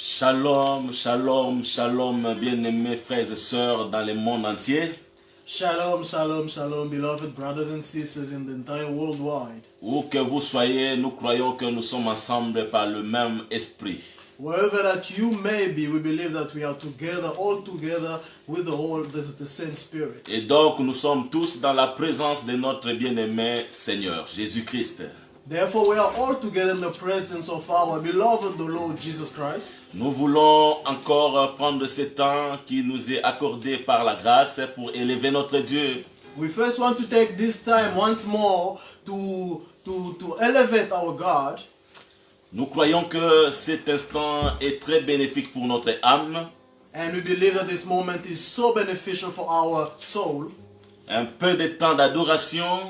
Shalom, shalom, shalom, bien-aimés frères et sœurs dans le monde entier. Shalom, shalom, shalom, beloved brothers and sisters in the entire worldwide. Où que vous soyez, nous croyons que nous sommes ensemble par le même esprit. Wherever that you may be, we believe that we are together, all together with the same spirit. Et donc nous sommes tous dans la présence de notre bien-aimé Seigneur, Jésus-Christ. Therefore, we are all together in the presence of our beloved, the Lord Jesus Christ. Nous voulons encore prendre ce temps qui nous est accordé par la grâce pour élever notre Dieu. We first want to take this time once more to elevate our God. Nous croyons que cet instant est très bénéfique pour notre âme. And we believe that this moment is so beneficial for our soul. Un peu de temps d'adoration.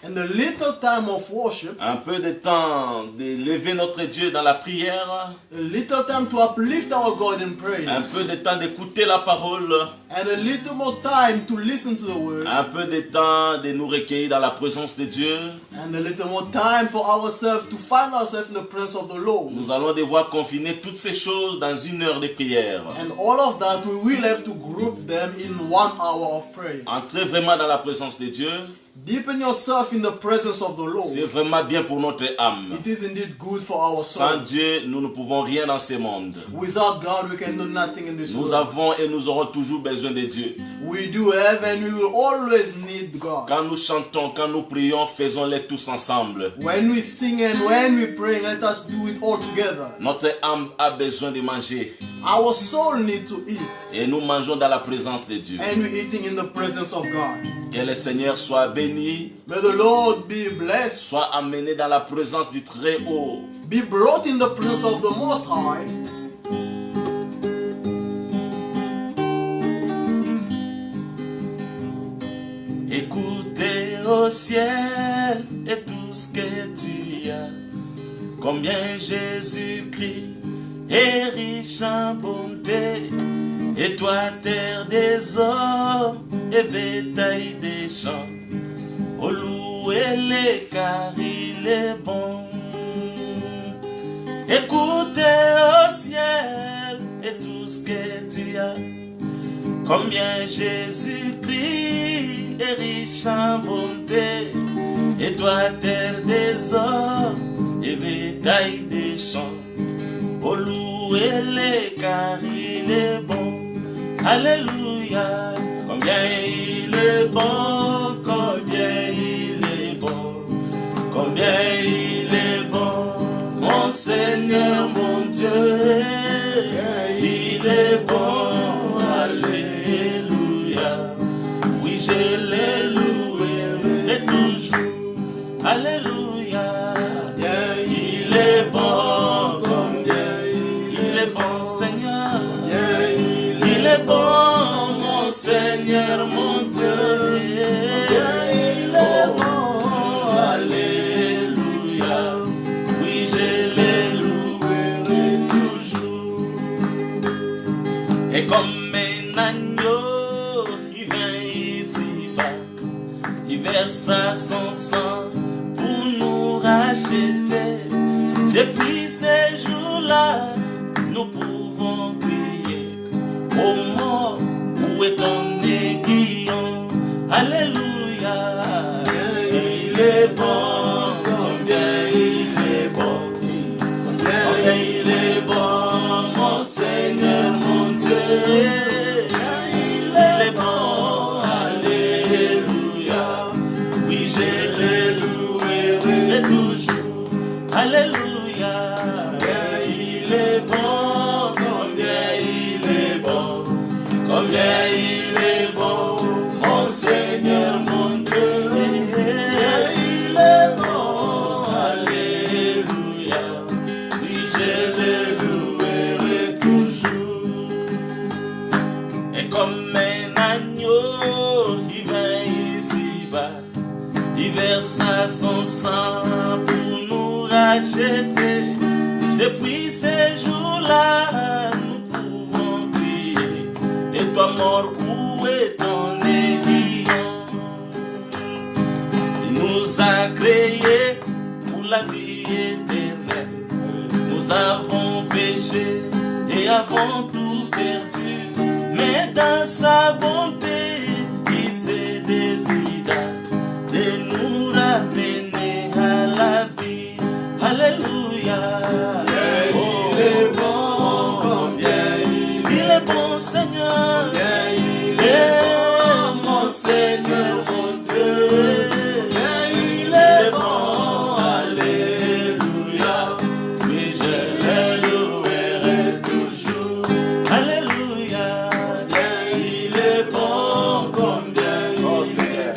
And a little time of worship. Un peu de temps d'élever notre Dieu dans la prière. A little time to uplift our God in praise. Un peu de temps d'écouter la parole. And a little more time to listen to the word. Un peu de temps de nous recueillir dans la présence de Dieu. And a little more time for ourselves to find ourselves in the presence of the Lord. Nous allons devoir confiner toutes ces choses dans 1 heure de prière. And all of that we will have to group them in 1 hour of prayer. Entrez vraiment dans la présence de Dieu. Deepen yourself in the presence of the Lord. C'est vraiment bien pour notre âme. It is indeed good for our Sans soul. Dieu, nous ne pouvons rien dans ce monde. Without God, we can do nothing in this Nous world. avons et nous aurons toujours besoin de Dieu. We do have and we will always need God. Quand nous chantons, quand nous prions, faisons-les tous ensemble. When we sing and when we pray, let us do it all together. Notre âme a besoin de manger. Our soul needs to eat. Et nous mangeons dans la présence de Dieu. And we're eating in the presence of God. Que le Seigneur soit béni, May the Lord be blessed. soit amené dans la présence du Très-Haut. Be brought in the presence of the Most High. Écoutez au ciel et tout ce que tu as. Combien Jésus-Christ est riche en bonté. Et toi, terre des hommes et bétail des champs. Oh, louez-les car il est bon. Écoutez au ciel et tout ce que tu as. Combien Jésus-Christ est riche en bonté. Et toi, terre des hommes et bétail des champs. Oh, louez-les car il est bon. Alléluia. Combien il est bon, combien il est bon, combien il est bon, mon Seigneur, mon Dieu, il est bon, alléluia, oui je l'ai loué et toujours, alléluia, il est bon, combien il est bon, Seigneur, il est bon, mon Seigneur, mon Dieu, il est bon, alléluia, oui je l'ai loué toujours. Et comme un agneau, il vient ici-bas, il versa son sang pour nous racheter. Depuis ces jours-là, nous pouvons crier, ô mort, où est ton aiguillon? Alléluia, il est bon, combien il est bon, combien il est bon, mon Seigneur, mon Dieu, il est bon, alléluia, oui je l'ai loué et toujours, alléluia, il est bon, combien il est bon, combien il est bon, mon Seigneur, mon Dieu, il est bon, alléluia, oui je le louerai toujours. Et comme un agneau, il vient ici-bas, il versa son sang pour nous racheter. Depuis ces jours-là, nous pouvons crier, et toi mort, où est ton aiguillon? Il nous a créés pour la vie éternelle. Nous avons péché et avons tout perdu. Mais dans sa bonté, il s'est décidé de nous ramener à la vie. Alléluia. Il est bon, combien Il est bon, Seigneur. il est Mon Seigneur, mon Dieu. il est bon, alléluia. Oui, je le louerai toujours. Alléluia. Il est bon, combien Oh Seigneur,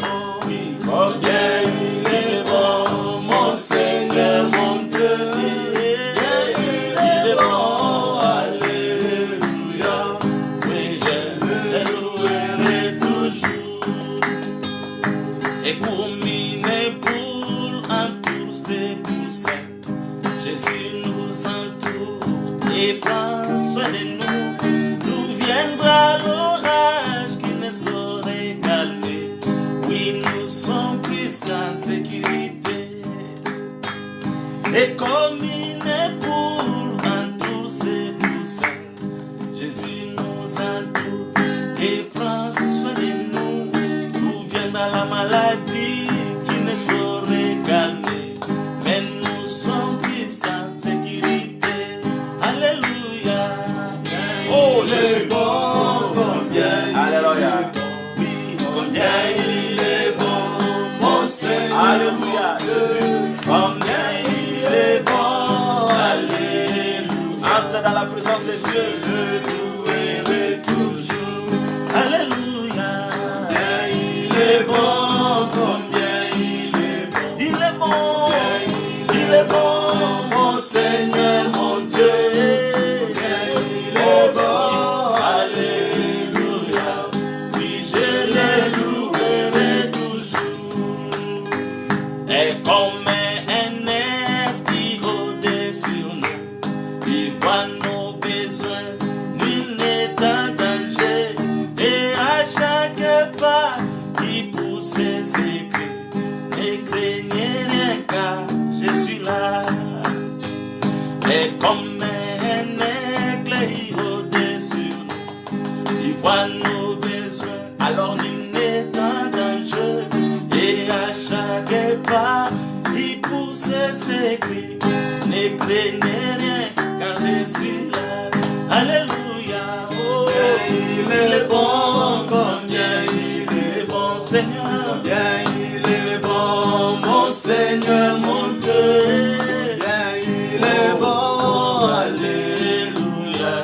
oui, combien il est bon, mon Seigneur, mon Dieu. Il est bon, alléluia. Oui, je le louerai toujours. Et pour mine pour entoure ses poussins, Jésus nous entoure et prend soin de nous. D'où viendra l'orage qui ne saurait calmer? Oui, nous sommes plus qu'en sécurité. Et comme une épaule entoure ses poussins, Jésus nous entoure et prend soin de nous. D'où viendra la maladie qui ne saurait calmer? Mais nous sommes plus qu'en sécurité. Alléluia. Oh il est Jésus. bon, combien Alléluia. Oui, combien il est bon, mon Seigneur. Alléluia. Jésus. Combien il est bon. Alléluia. Entre dans la présence de Dieu. le louerai toujours. Alléluia. Il est bon, combien il est bon. Il est bon. Il est bon, mon Seigneur, mon Dieu. Il est bon, Alléluia. Oui, je le louerai toujours. Et comme un air qui rôde sur nous, il voit nos besoins, nul n'est en danger. Et à chaque pas, il pousse ses cris. Ne craignez rien car je suis là. Et comme un aigle, il rôde sur nous. Il voit nos besoins, alors nul n'est en danger. Et à chaque pas, il pousse ses cris. Ne craignez rien, car je suis là. Alléluia. Oh, il est bon, combien il est bon, Seigneur. il est bon, Mon Seigneur, mon Dieu. il est bon, Alléluia.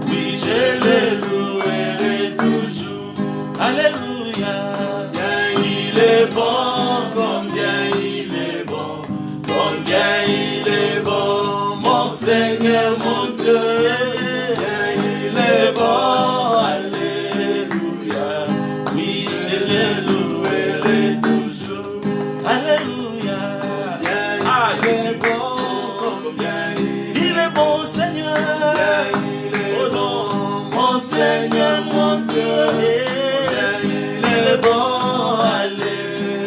Oui, je le louerai toujours. Alléluia. il est bon, combien il est bon, combien il est bon, mon Seigneur, mon Dieu, il est bon, alléluia, Oui, je le louerai toujours. Alléluia. Ah, il est Jésus. bon, combien Il est bon, Seigneur. il est Oh non, mon Seigneur, mon Dieu. il est bon,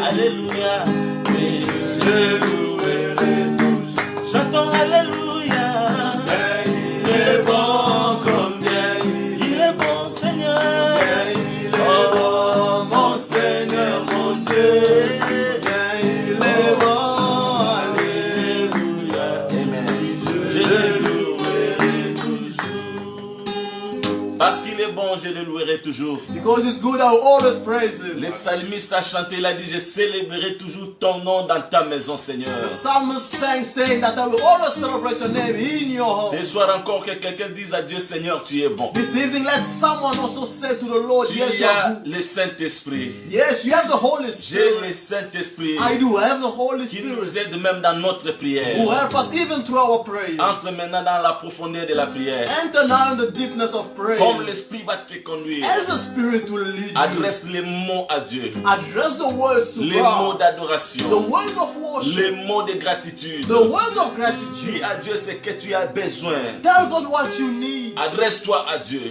Alléluia. Oui, je je louerai toujours. chantons Alléluia. Il est bon, combien Il est bon, Seigneur. il est bon, mon Seigneur, mon Dieu. Il est bon, alléluia. Amen. Je le louerai toujours. Parce qu'il est bon, je le louerai toujours. Because it's good, I will always praise him. Le psalmiste a chanté, il a dit, je célébrerai toujours ton nom dans ta maison, Seigneur. The psalmist sang, saying that I will always celebrate your name in your home. Ce soir encore, que quelqu'un dise à Dieu, Seigneur, tu es bon. This evening, let someone also say to the Lord, yes, Tu you are as good. le Saint-Esprit. Yes, you have the Holy J'ai le Spirit. Saint-Esprit I do have the Holy qui nous Spirit aide même dans notre prière. who help us even through our prayers. Entre maintenant dans la profondeur de la prière. Enter now in the deepness of prayer. Comme l'Esprit va te conduire, As the Spirit will lead you, adresse les mots à Dieu. address the words to Les mots God, the d'adoration. words of Les worship, mots de gratitude. the words of Dis gratitude. à Dieu ce que tu as besoin. Tell God what you need. Adresse-toi à Dieu.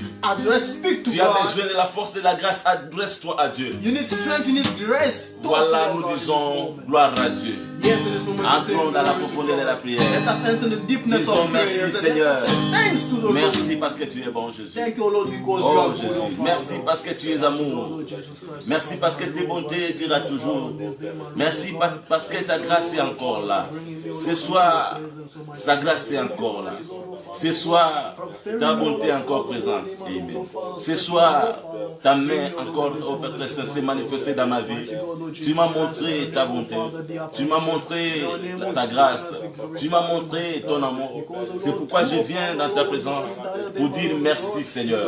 Speak to Tu as God. besoin de la force de la grâce. Adresse-toi à Dieu. You need strength, you need grace. Talk Voilà, to nous God in this disons moment. gloire à Dieu. Yes, in this moment we say Entrons dans la glory to profondeur de la God. prière. Let us enter the deepness Disons of prayer. merci, Let us Seigneur. say thanks to the Lord. Merci parce que tu es bon, Jésus. Thank you, Lord, because you Oh are good, Jésus, Father. merci parce que tu es amour. Lord Jesus Christ. Merci parce que tes bontés durent toujours. Merci parce que ta grâce est encore là. Ce soir, ta grâce est encore là. Ce soir, ta bonté est encore présente. Amen. Ce soir, ta main encore, oh Père très saint, s'est manifestée dans ma vie. Tu m'as montré ta bonté. Tu m'as montré ta grâce. Tu m'as montré ton amour. C'est pourquoi je viens dans ta présence pour dire merci Seigneur.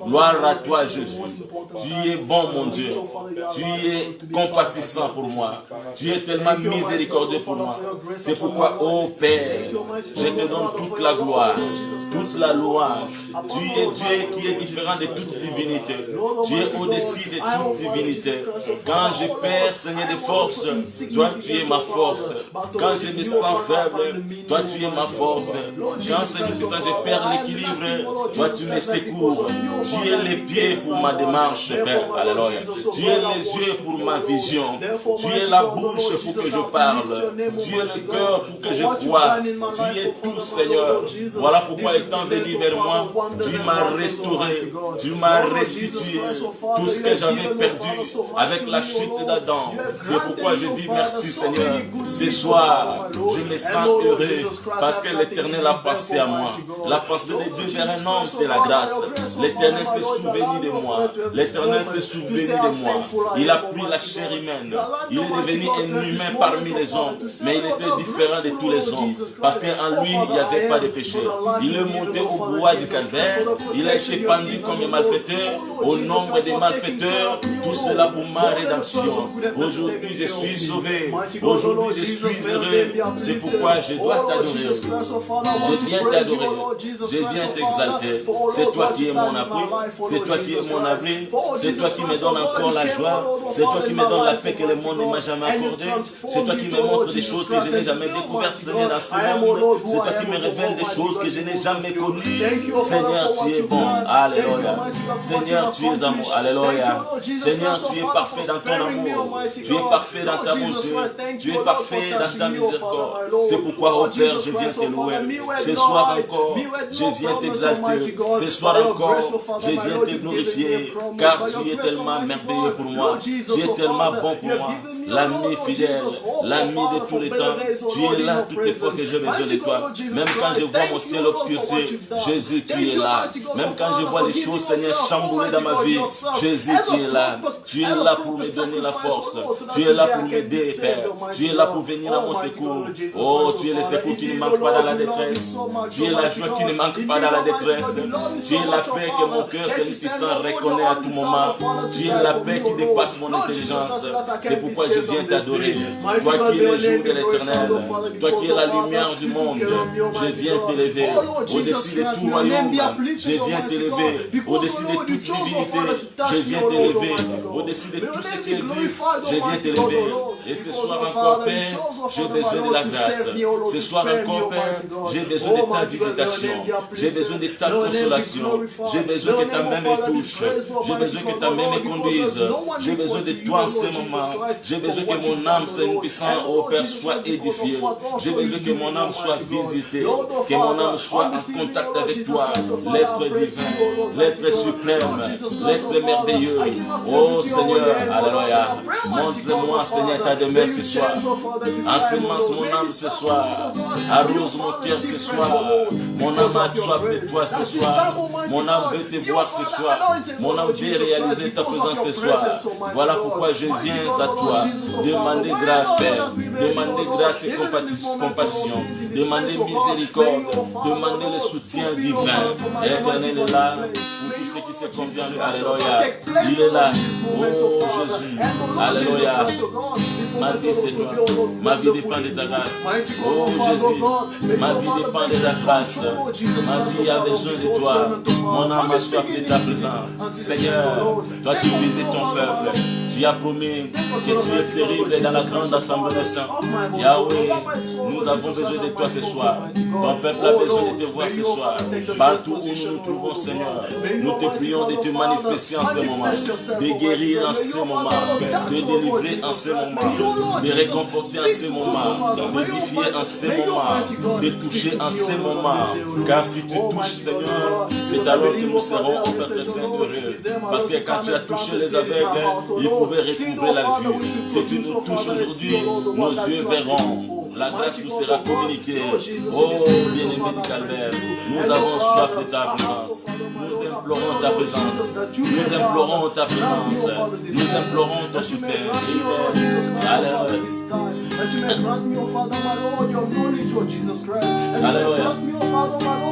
Gloire à toi Jésus. Tu es bon mon Dieu. Tu es compatissant pour moi. Tu es tellement miséricordieux pour moi. C'est pourquoi, ô Père, je te donne toute la gloire, toute la louange. Tu es Dieu qui est différent de toute divinité. Tu es au-dessus de toute divinité. Quand je perds, Seigneur, des forces, toi tu es ma force. Quand je me sens faible, toi tu es ma force. Quand, Seigneur puissant, je perds l'équilibre, toi tu me secours. Tu es les pieds pour ma démarche, Père. Alléluia. Tu es les yeux pour ma vision. Tu es la bouche pour que je parle. Tu es le cœur pour que je croie. Tu es tout, Seigneur. Voilà pourquoi étant venu vers moi, tu m'as restauré. Tu m'as restitué tout ce que j'avais perdu avec la chute d'Adam. C'est pourquoi je dis merci, Seigneur. Ce soir, je me sens heureux parce que l'Éternel a pensé à moi. La pensée de Dieu vers un homme, c'est la grâce. L'Éternel s'est souvenu de moi. L'Éternel s'est souvenu de moi. Il a pris la chair humaine. Il est devenu un humain parmi les hommes. Mais il était différent de tous les hommes. Parce qu'en lui, il n'y avait pas de péché. Il est monté au bois du calvaire. Il a été pendu comme un malfaiteur. Au nombre des malfaiteurs, tout cela pour ma rédemption. Aujourd'hui, je suis sauvé. Aujourd'hui, je suis heureux. C'est pourquoi je dois t'adorer. Je viens t'adorer. Je viens t'exalter. C'est toi qui es mon appui. C'est toi qui es mon abri. C'est toi qui me donne encore la joie. C'est toi qui me donne la paix que le monde ne m'a jamais accordée. C'est toi qui me montre des choses que je n'ai jamais découvertes, Seigneur, dans ce monde. C'est toi qui me révèle des choses que je n'ai jamais connues. Seigneur, tu es bon. Alléluia. Seigneur, tu es amour. Alléluia. Seigneur, tu es parfait dans ton amour. Tu es parfait dans ta bonté. Tu es parfait dans ta miséricorde. C'est pourquoi, ô Père, je viens te louer. Ce soir encore, je viens t'exalter. Ce soir encore, je viens te glorifier. Car tu es tellement merveilleux pour moi. Tu es tellement bon pour moi. L'ami fidèle, l'ami de tous les temps. Tu es là toutes les fois que j'ai besoin de toi. Même quand je vois mon ciel obscurci, Jésus, tu es là. Même quand je vois les choses, Seigneur, chamboulées dans ma vie, Jésus, tu es là. Tu es là pour me donner la force. Tu es là pour m'aider, Père. Tu es là pour venir à mon secours. Oh, tu es le secours qui ne manque pas dans la détresse. Tu es la joie qui ne manque pas dans la détresse. Tu es la paix que mon cœur, Seigneur puissant, reconnaît à tout moment. Tu es la paix qui dépasse mon intelligence. C'est pourquoi je viens t'adorer. Toi qui es le jour de l'éternel. Toi qui es la lumière du monde. Je viens t'élever. Au-dessus de tout royaume. Je viens t'élever. Au-dessus de toute divinité. Je viens t'élever. Au-dessus de tout ce qui est dit. Je viens t'élever. Et ce soir encore, Père, j'ai besoin de la grâce. Ce soir encore, Père, j'ai besoin de ta visitation. J'ai besoin de ta consolation. J'ai besoin que ta main me touche. J'ai besoin que ta main me conduise. J'ai besoin de toi en ce moment. J'ai besoin que mon âme, Seigneur puissant, ô Père, soit édifiée. J'ai besoin que mon âme soit visitée. Que mon âme soit en contact avec toi. L'être divin, l'être suprême, l'être merveilleux. Oh Seigneur, alléluia. Montre-moi, Seigneur, ta demeure ce soir. Ensemence mon âme ce soir. Arrose mon cœur ce soir. Mon âme a soif de toi ce soir. Mon âme veut te voir ce soir. Mon âme veut réaliser ta présence ce soir. Voilà pourquoi je viens à toi. Demander grâce, Père. Demander grâce et compassion. Demander miséricorde. Demander le soutien divin. L'Éternel est là pour tous ceux qui se conviennent. Alléluia. Il est là. Oh Jésus. Alléluia. Ma vie c'est toi. Ma vie dépend de ta grâce. Oh Jésus. Ma vie dépend de ta grâce. Ma vie a besoin de toi. Mon âme a soif de ta présence. Seigneur, toi tu visites ton peuple. Tu as promis que tu es terrible dans la grande assemblée des saints. Yahweh, nous avons besoin de toi ce soir. Ton peuple a besoin de te voir ce soir. Partout où nous nous trouvons, Seigneur, nous te prions de te manifester en ce moment, de guérir en ce moment, de délivrer en ce moment, de réconforter en ce moment, d'édifier en ce moment, de toucher en ce moment. Car si tu touches, Seigneur, c'est alors que nous serons au Père Saint heureux. Parce que quand tu as touché les aveugles, ils pouvaient recouvrer la vue. Si tu nous touches aujourd'hui, nos yeux verront. La grâce nous sera communiquée. Oh, bien-aimé du Calvaire, nous avons soif de ta présence. Nous implorons ta présence. Nous implorons ta présence. Nous implorons ton soutien. Alléluia. Alléluia.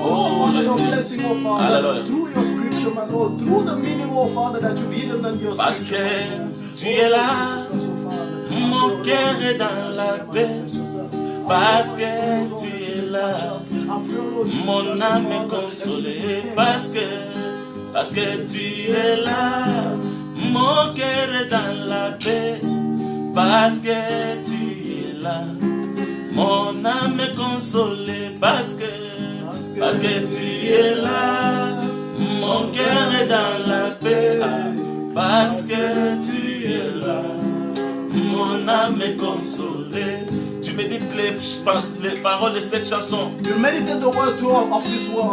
Oh, Jésus. Alléluia. Parce que tu es là, mon cœur est dans la paix. Parce que tu es là, mon âme est consolée. Parce que tu es là, mon cœur est dans la paix. Parce que tu es là, mon âme est consolée. Parce que tu es là, mon cœur est dans la paix. Parce que tu es là, mon âme est consolée. Tu médites les paroles de cette chanson. You meditate the word of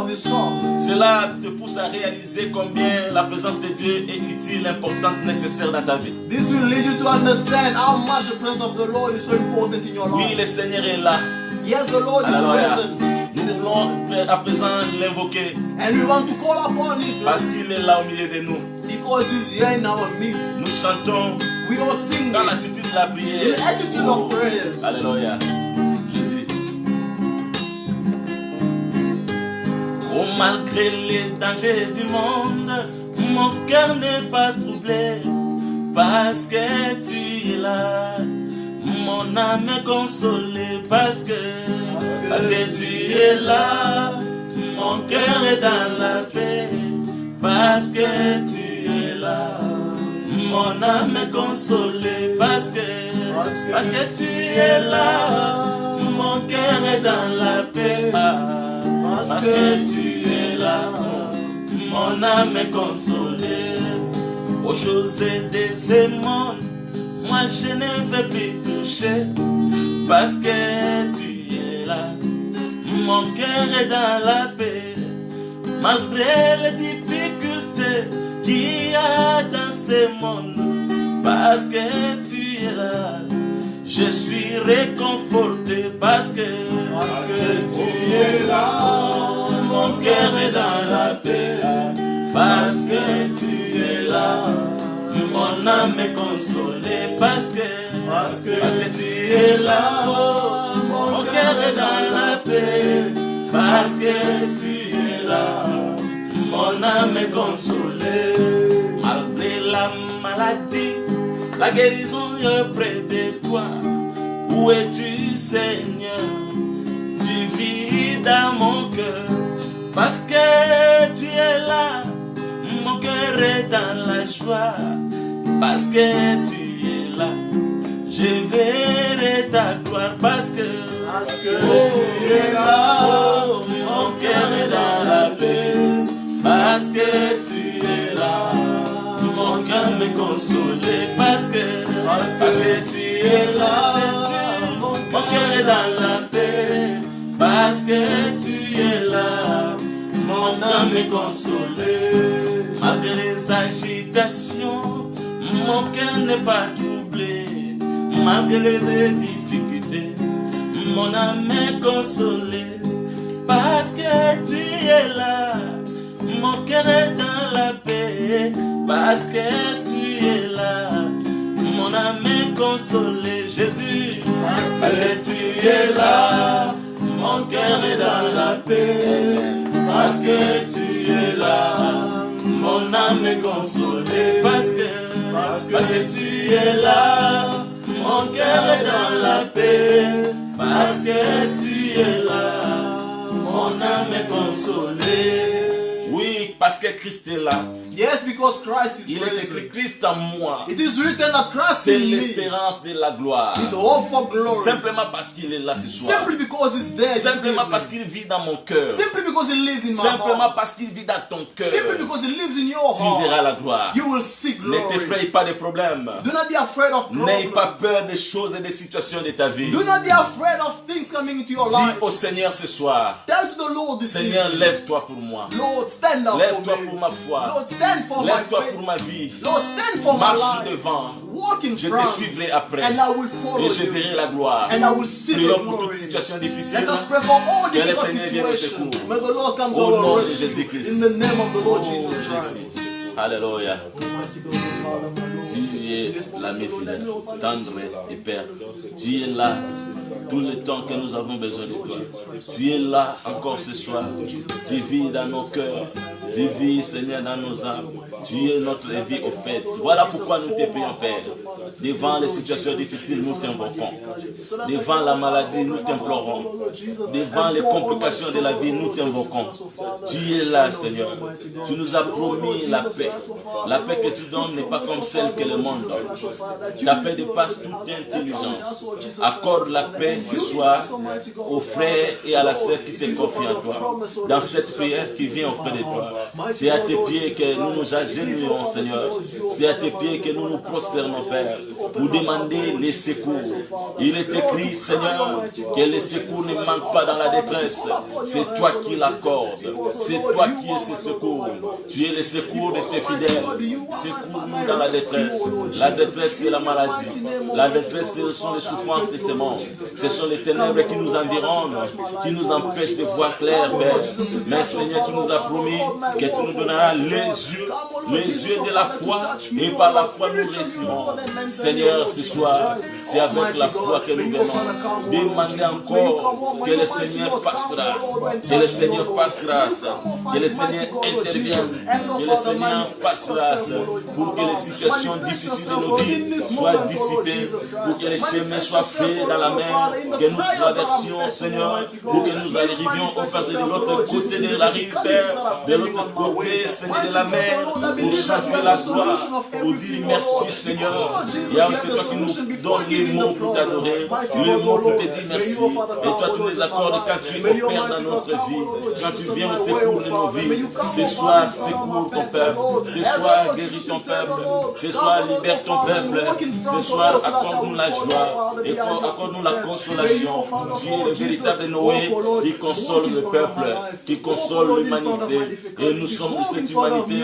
this song. Cela te pousse à réaliser combien la présence de Dieu est utile, importante, nécessaire dans ta vie. This will lead you to understand how much the presence of the Lord is so important in your life. Oui, le Seigneur est là. Yes, the Lord is present. Nous voulons à présent l'invoquer. And we want to call upon His Parce qu'il est là au milieu de nous. Because He's here in our midst. Nous chantons We all sing dans l'attitude de la prière. in attitude of prayer. Alléluia. Jésus. Oh, malgré les dangers du monde, mon cœur n'est pas troublé. Parce que tu es là, mon âme est consolée. Parce que tu es là, mon cœur est dans la paix. Parce que tu es là, mon âme est consolée. Parce que tu es là, mon cœur est dans la paix. Parce que tu es là, mon âme est consolée. Aux choses des mondes, moi je ne vais plus toucher. Parce que tu es là, mon cœur est dans la paix. Malgré les difficultés qu'il y a dans ce monde. Parce que tu es là, je suis réconforté. Parce que tu es là, mon cœur est dans la paix. Parce que tu es là, mon âme est consolée. Parce que tu es là, mon cœur est dans la paix. Parce que tu es là, mon âme est consolée. Malgré la maladie, la guérison est près de toi. Où es-tu, Seigneur? Tu vis dans mon cœur. Parce que tu es là, mon cœur est dans la joie. Parce que tu es là, je verrai ta gloire. Parce que tu es là, mon cœur est dans la paix. Parce que tu es là, mon cœur m'est consolé. Parce que tu es là, Jésus, mon cœur est dans la paix. Parce que tu es là, mon âme est consolée. Malgré les agitations, mon cœur n'est pas troublé. Malgré les difficultés, mon âme est consolée. Parce que tu es là, mon cœur est dans la paix. Parce que tu es là, mon âme est consolée. Jésus, parce que tu es là, mon cœur est dans la paix. Parce que tu es là, mon âme est consolée. Parce que tu es là, mon cœur est dans la paix. Parce que tu es là, mon âme est consolée. Oui, parce que Christ est là. Yes, because Christ is Il est écrit present. Christ en moi. It is written that Christ C'est in me l'espérance de la gloire. is the hope for glory. Simplement parce qu'il est là ce soir. Simply because he's there. this Simplement evening. parce qu'il vit dans mon cœur. Simply because he lives in my Simplement heart. parce qu'il vit dans ton cœur. Simply because he lives in your Tu verras la heart. gloire. You will see Ne glory. t'effraie pas des problèmes. Do not be afraid of N'aie pas problems. peur des choses et des situations de ta vie. Do not be afraid of things coming into your Dis life. au Seigneur ce soir, Tell to the Lord this Seigneur, evening. lève-toi pour moi. Lord, stand up Lève-toi for pour me. ma foi. Lord, stand for my Lève-toi faith. pour ma vie. Lord, stand for my Marche life. devant. Walk in Je te front. suivrai après. And I will follow Et je you. verrai la gloire. And I will see the Prions pour glory. toute situation difficile. Let us pray for all Que le difficult Seigneur vienne au situations. secours. May the Lord come to Au nom our de rescue. Jésus-Christ. In the name of the Lord Oh, Jesus Jésus. Christ. Alléluia. Almighty God, Father, my Lord. Tu es l'ami fidèle, tendre et Père. Tu es là tout le temps que nous avons besoin de toi. Tu es là encore ce soir. Tu vis dans nos cœurs. Tu vis, Seigneur, dans nos âmes. Tu es notre vie au fait. Voilà pourquoi nous te payons, Père. Devant les situations difficiles, nous t'invoquons. Devant la maladie, nous t'implorons. Devant les complications de la vie, nous t'invoquons. Tu es là, Seigneur. Tu nous as promis la paix. La paix que tu donnes n'est pas comme celle que le monde donne. Ta paix dépasse toute intelligence. Accorde la paix ce soir aux frères et à la sœur qui se confient en toi. Dans cette prière qui vient auprès de toi. C'est à tes pieds que nous nous agenouillons, Seigneur. C'est à tes pieds que nous nous prosternons, Père, pour demander les secours. Il est écrit, Seigneur, que les secours ne manquent pas dans la détresse. C'est toi qui l'accordes. C'est toi qui es ce secours. Tu es le secours de tes fidèles. Secours-nous dans la détresse. La détresse, c'est la maladie. La détresse, ce sont les souffrances de ce monde. Ce sont les ténèbres qui nous environnent, qui nous empêchent de voir clair, Père. Mais Seigneur, tu nous as promis que tu nous donneras les yeux de la foi, et par la foi nous réussirons. Seigneur, ce soir, c'est avec la foi que nous venons demander encore que le Seigneur fasse grâce, que le Seigneur fasse grâce, que le Seigneur intervienne, que le Seigneur fasse grâce pour que les situations difficiles de nos vies soient dissipées, pour que les chemins soient faits dans la mer, que nous traversions, Seigneur, pour que nous arrivions au passé de l'autre côté de la rive, Père, de l'autre côté, Seigneur, de la mer, pour chanter la gloire, pour dire merci, Seigneur. Yahweh, c'est toi qui nous donnes les mots pour t'adorer, les mots pour te dire merci. Et toi, tu les accordes quand tu opères dans notre vie, quand tu viens au secours de nos vies. Ce soir, secours ton peuple. Ce soir, guéris ton peuple. Ce soir, libère ton peuple. Ce soir, accorde-nous la joie et accorde-nous la consolation. Tu es le véritable Noé qui console le peuple, qui console l'humanité. Et nous sommes de cette humanité.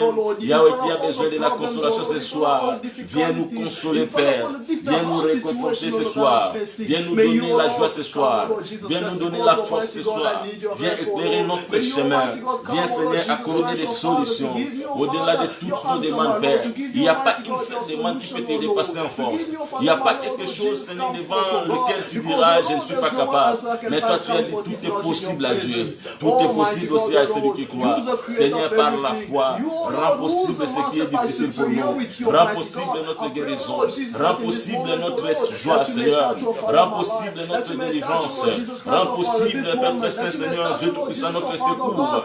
Yahweh qui a besoin de la consolation ce soir. Viens nous consoler, Père. Viens nous réconforter ce soir. Viens nous donner la joie ce soir. Viens nous donner la force ce soir. Viens éclairer notre chemin. Viens, Seigneur, accorder des solutions au-delà de toutes nos demandes, Père. Il n'y a pas une seule demande qui peut te dépasser en force. Il n'y a pas quelque chose, Seigneur, devant lequel tu diras je ne suis pas capable. Mais toi, tu as dit tout est possible à Dieu. Tout est possible aussi à celui qui croit. Seigneur, par la foi, rends possible ce qui est difficile pour nous. Rends possible notre guérison. Rends possible notre joie, Seigneur. Rends possible notre délivrance. Rends possible, Père très saint, Seigneur, Dieu Tout-Puissant, notre secours.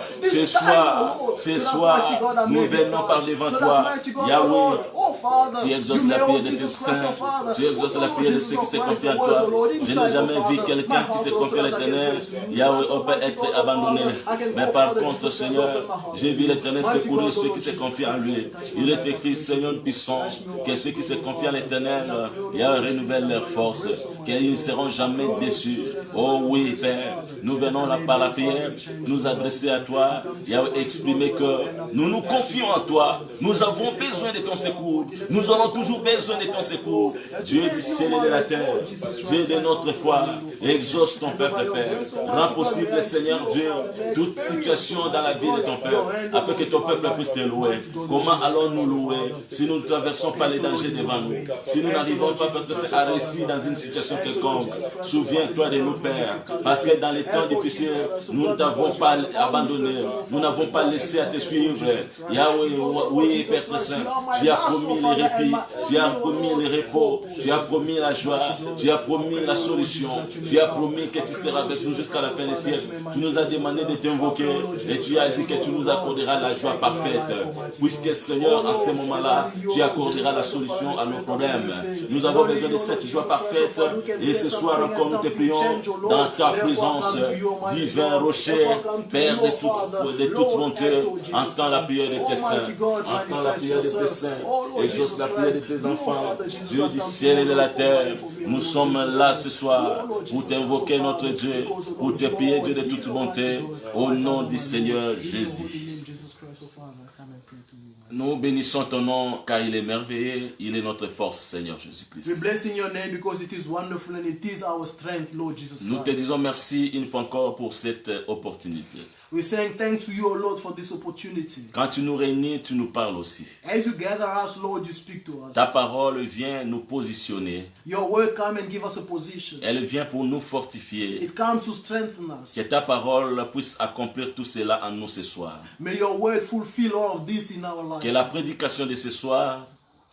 Ce soir, nous venons par devant toi. Yahweh, tu exauces la prière de tes saints. Tu exauces la prière de ceux qui se confient en toi. Je n'ai jamais vu quelqu'un qui se confie à l'Éternel. Yahweh, on peut être abandonné. Mais par contre, Seigneur, j'ai vu l'Éternel secourir ceux qui se confient en lui. Il est écrit, Seigneur puissant, que ceux qui se confient à l'Éternel, Yahweh renouvelle leur force, qu'ils ne seront jamais déçus. Oh oui, Père, nous venons là par la prière, nous adresser à toi, Yahweh, exprimer que nous nous confions en toi. Nous avons besoin de ton secours. Nous aurons toujours besoin de ton secours. Dieu du ciel et de la terre, Dieu de notre foi, exauce ton peuple, Père. Rends possible, Seigneur Dieu, toute situation dans la vie de ton peuple, afin que ton peuple puisse te louer. Comment allons-nous louer si nous ne traversons pas les dangers devant nous? Si nous n'arrivons pas à réussir dans une situation quelconque, souviens-toi de nous, Père, parce que dans les temps difficiles, nous ne t'avons pas abandonné, nous n'avons pas laissé à te suivre. Yahweh, oui, Père très saint, tu as promis les répits, tu as promis les repos, tu as promis la joie, tu as promis la solution, tu as promis que tu seras avec nous jusqu'à la fin des siècles. Tu nous as demandé de t'invoquer et tu as dit que tu nous accorderas la joie parfaite. Puisque Seigneur, en ce moment-là, tu accorderas la solution à nos problèmes. Nous avons besoin de cette joie parfaite et ce soir encore nous te prions dans ta présence, divin rocher, Père de toute bonté, entends la prière de tes saints, entends la prière de tes saints, exauce la prière de tes enfants, Dieu du ciel et de la terre. Nous sommes là ce soir pour t'invoquer notre Dieu, pour te prier Dieu de toute bonté, au nom du Seigneur Jésus. Nous bénissons ton nom car il est merveilleux, il est notre force, Seigneur Jésus-Christ. We bless in your name because it is wonderful and it is our strength, Lord Jesus Nous te Christ. disons merci une fois encore pour cette opportunité. We're saying thanks to you, O Lord, for this opportunity. Quand tu nous réunis, tu nous parles aussi. As you gather us, Lord, you speak to us. Ta parole vient nous positionner. Your word come and give us a position. Elle vient pour nous fortifier. It comes to strengthen us. Que ta parole puisse accomplir tout cela en nous ce soir. May your word fulfill all of this in our life. Que la prédication de ce soir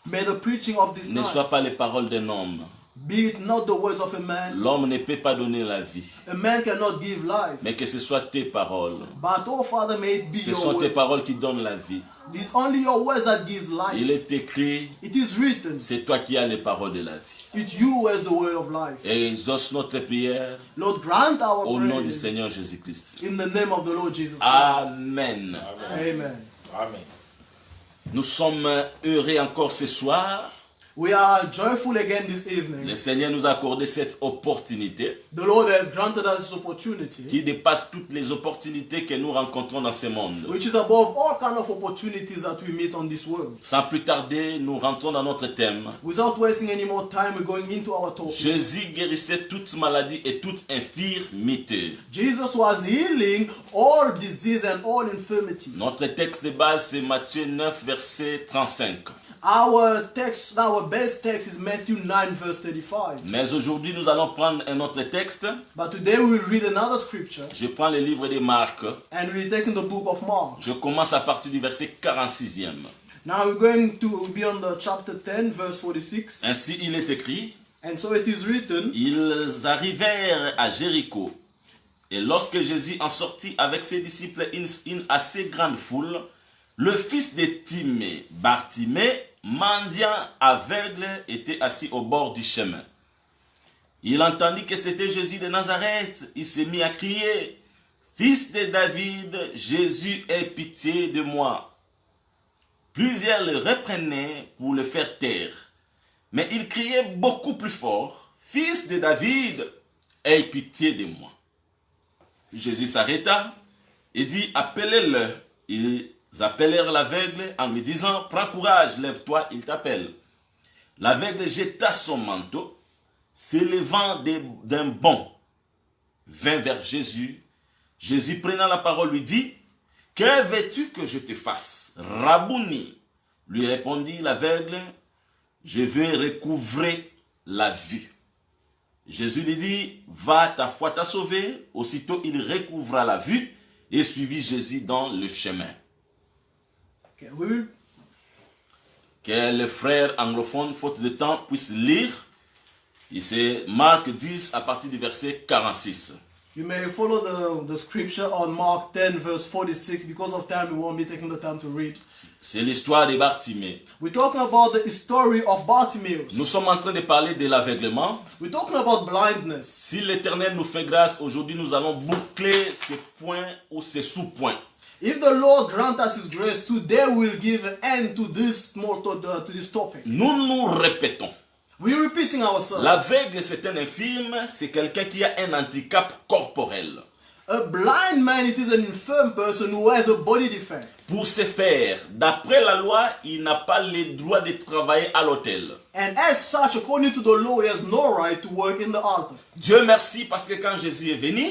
May the preaching of this ne night soit pas les paroles d'un homme. be it not the words of a man. L'homme ne peut pas donner la vie, A man cannot give life. mais que ce soit tes paroles. But, oh Father, may it be Ce your sont tes word. paroles qui donnent la vie. It is only your words that gives Il life. est écrit, It is written. c'est toi qui as les paroles de la vie. It's you who has the word of life. Et exauce notre prière Lord, grant our au nom du prayer Seigneur Jésus-Christ. in the name of the Lord Jesus Christ. Amen. Amen. Amen. Nous sommes heureux encore ce soir. We are joyful again this Le evening. Seigneur nous a accordé cette opportunité The Lord has granted us this opportunity, qui dépasse toutes les opportunités que nous rencontrons dans ce monde. which is above all kind of opportunities that we meet on this world. Sans plus tarder, nous rentrons dans notre thème. Without wasting any more time, we're going into our topic. Jésus guérissait toute maladie et toute infirmité. Jesus was healing all disease and all infirmity. Notre texte de base, c'est Matthieu 9, verset 35. Our text, our best text is Matthew 9, verse 35. Mais aujourd'hui, nous allons prendre un autre texte. But today we will read another scripture, Je prends le livre de Marc. and we're taking the book of Mark. Je commence à partir du verset 46e. Now we're going to be on the chapter 10, verse 46. Ainsi, il est écrit, And so it is written, ils arrivèrent à Jéricho. Et lorsque Jésus en sortit avec ses disciples une assez grande foule, le fils de Timée, Bartimée, mendiant aveugle, était assis au bord du chemin. Il entendit que c'était Jésus de Nazareth. Il s'est mis à crier, « Fils de David, Jésus, aie pitié de moi. » Plusieurs le reprenaient pour le faire taire. Mais il criait beaucoup plus fort, « Fils de David, aie pitié de moi. » Jésus s'arrêta et dit, « Appelez-le. » Ils appelèrent l'aveugle en lui disant, « Prends courage, lève-toi, il t'appelle. » L'aveugle jeta son manteau, s'élevant d'un bond, vint vers Jésus. Jésus, prenant la parole, lui dit, « Que veux-tu que je te fasse? Rabouni, lui répondit l'aveugle, « Je veux recouvrer la vue. » Jésus lui dit, « Va, ta foi t'a sauvé. » Aussitôt, il recouvra la vue et suivit Jésus dans le chemin. Okay, we will Que les frères anglophones, faute de temps, puissent lire. Et c'est Marc 10 à partir du verset 46. You may follow the scripture on Mark 10 verse 46. Because of time, we won't be taking the time to read. C'est l'histoire de Bartimée. We're talking about the story of Bartimaeus. Nous sommes en train de parler de l'aveuglement. We're talking about blindness. Si l'Éternel nous fait grâce, aujourd'hui nous allons boucler ces points ou ces sous-points. If the Lord grant us His grace, today we'll give an end to this to this topic. Nous nous répétons. We're repeating ourselves. L'aveugle, c'est un infirme, c'est quelqu'un qui a un handicap corporel. A blind man, it is an infirm person who has a body defect. Pour ce faire, d'après la loi, il n'a pas le droit de travailler à l'hôtel. And as such, according to the law, he has no right to work in the altar. Dieu merci parce que quand Jésus est venu,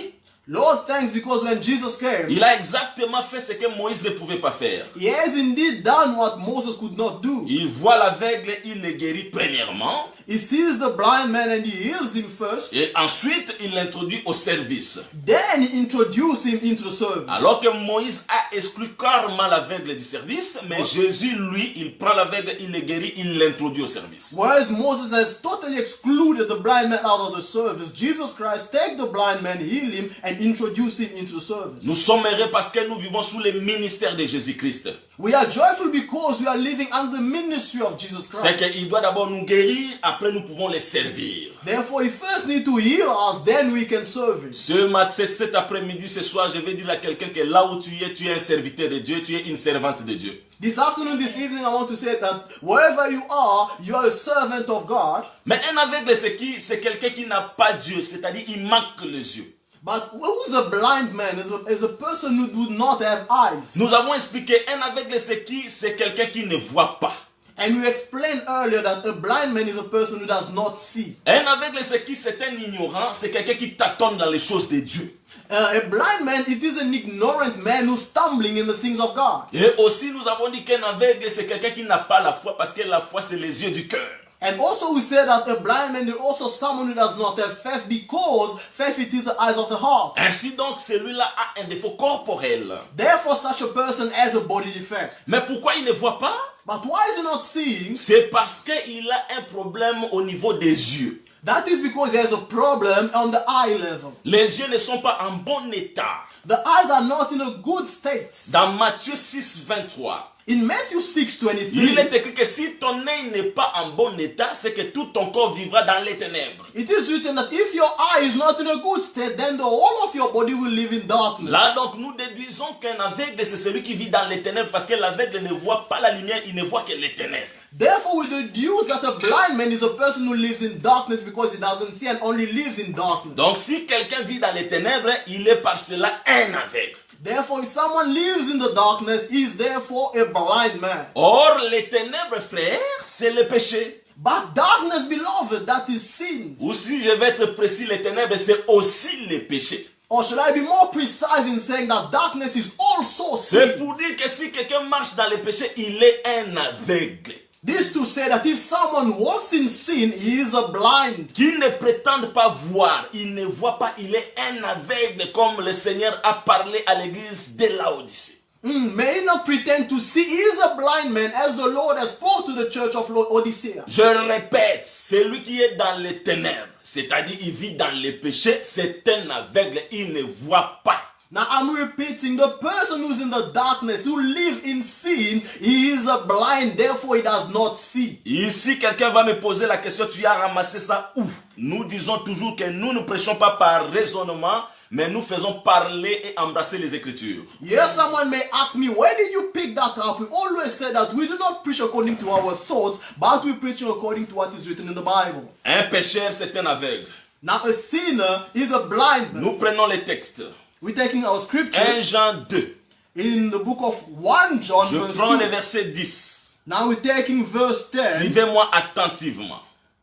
Lord, thanks, because when Jesus came, il a exactement fait ce que Moïse ne pouvait pas faire. he has indeed done what Moses could not do. Il voit l'aveugle, il le guérit premièrement. He sees the blind man and he heals him first. Et ensuite, il l'introduit au service. Then he introduces him into service. Alors que Moïse a exclu clairement l'aveugle du service, mais Jésus, lui, il prend l'aveugle, il le guérit, il l'introduit au service. Whereas Moses has totally excluded the blind man out of the service, Jesus Christ takes the blind man, heal him, and introduce him into service. Nous sommes heureux parce que nous vivons sous le ministère de Jésus-Christ. We are joyful because we are living under the ministry of Jesus C'est Christ. qu'il doit d'abord nous guérir, après nous pouvons les servir. Therefore, he first needs to heal us, then we can serve him. Cet après-midi, ce soir, je vais dire à quelqu'un que là où tu es un serviteur de Dieu, tu es une servante de Dieu. This afternoon, this evening, I want to say that wherever you are a servant of God. Mais un aveugle, c'est quelqu'un qui n'a pas Dieu, c'est-à-dire il manque les yeux. But who's a blind man? Is a person who do not have eyes. Nous avons expliqué, un aveugle, c'est qui? C'est quelqu'un qui ne voit pas. And we explained earlier that a blind man is a person who does not see. Un aveugle, c'est qui? C'est un ignorant, c'est quelqu'un qui tâtonne dans les choses de Dieu. A blind man, it is an ignorant man who's stumbling in the things of God. Et aussi, nous avons dit qu'un aveugle, c'est quelqu'un qui n'a pas la foi, parce que la foi, c'est les yeux du cœur. And also we said that a blind man is also someone who does not have faith, because faith, it is the eyes of the heart. Ainsi donc, celui-là a un défaut corporel. Therefore, such a person has a body defect. Mais pourquoi il ne voit pas? But why is he not seeing? C'est parce qu'il a un problème au niveau des yeux. That is because he has a problem on the eye level. Les yeux ne sont pas en bon état. The eyes are not in a good state. Dans Matthieu 6, 23, In Matthew 6:23, il est écrit que si ton œil n'est pas en bon état, c'est que tout ton corps vivra dans les ténèbres. it is written that if your eye is not in a good state, then the whole of your body will live in darkness. Là donc nous déduisons qu'un aveugle c'est celui qui vit dans les ténèbres, parce que l'aveugle ne voit pas la lumière, il ne voit que les ténèbres. Therefore, we deduce that a blind man is a person who lives in darkness because he doesn't see and only lives in darkness. Donc si quelqu'un vit dans les ténèbres, il est par cela un aveugle. Therefore, if someone lives in the darkness, he is therefore a blind man. Or les ténèbres, frères, c'est le péché. But darkness, beloved, that is sin. Ou si je vais être précis, les ténèbres c'est aussi le péché. Or should I be more precise in saying that darkness is also C'est sin? pour dire que si quelqu'un marche dans le péché, il est un aveugle. This to say that if someone walks in sin, he is a blind. Qui ne prétende pas voir, il ne voit pas, il est un aveugle, comme le Seigneur a parlé à l'église de Laodicée. May he not pretend to see, he is a blind man, as the Lord has spoken to the church of Laodicea. Je répète, celui qui est dans les ténèbres, c'est-à-dire il vit dans les péchés, c'est un aveugle, il ne voit pas. Now I'm repeating, the person who's in the darkness, who lives in sin, he is a blind, therefore he does not see. Ici, quelqu'un va me poser la question, tu as ramassé ça où? Nous disons toujours que nous ne prêchons pas par raisonnement, mais nous faisons parler et embrasser les Écritures. Yes, someone may ask me, where did you pick that up? We always say that we do not preach according to our thoughts, but we preach according to what is written in the Bible. Un pécheur, c'est un aveugle. Now a sinner is a blind man. Nous prenons les textes. We're taking our 1 scriptures Jean 2. in the book of 1 John Je verse prends 2. le verset 10. Now we're taking verse 10. Suivez-moi attentivement.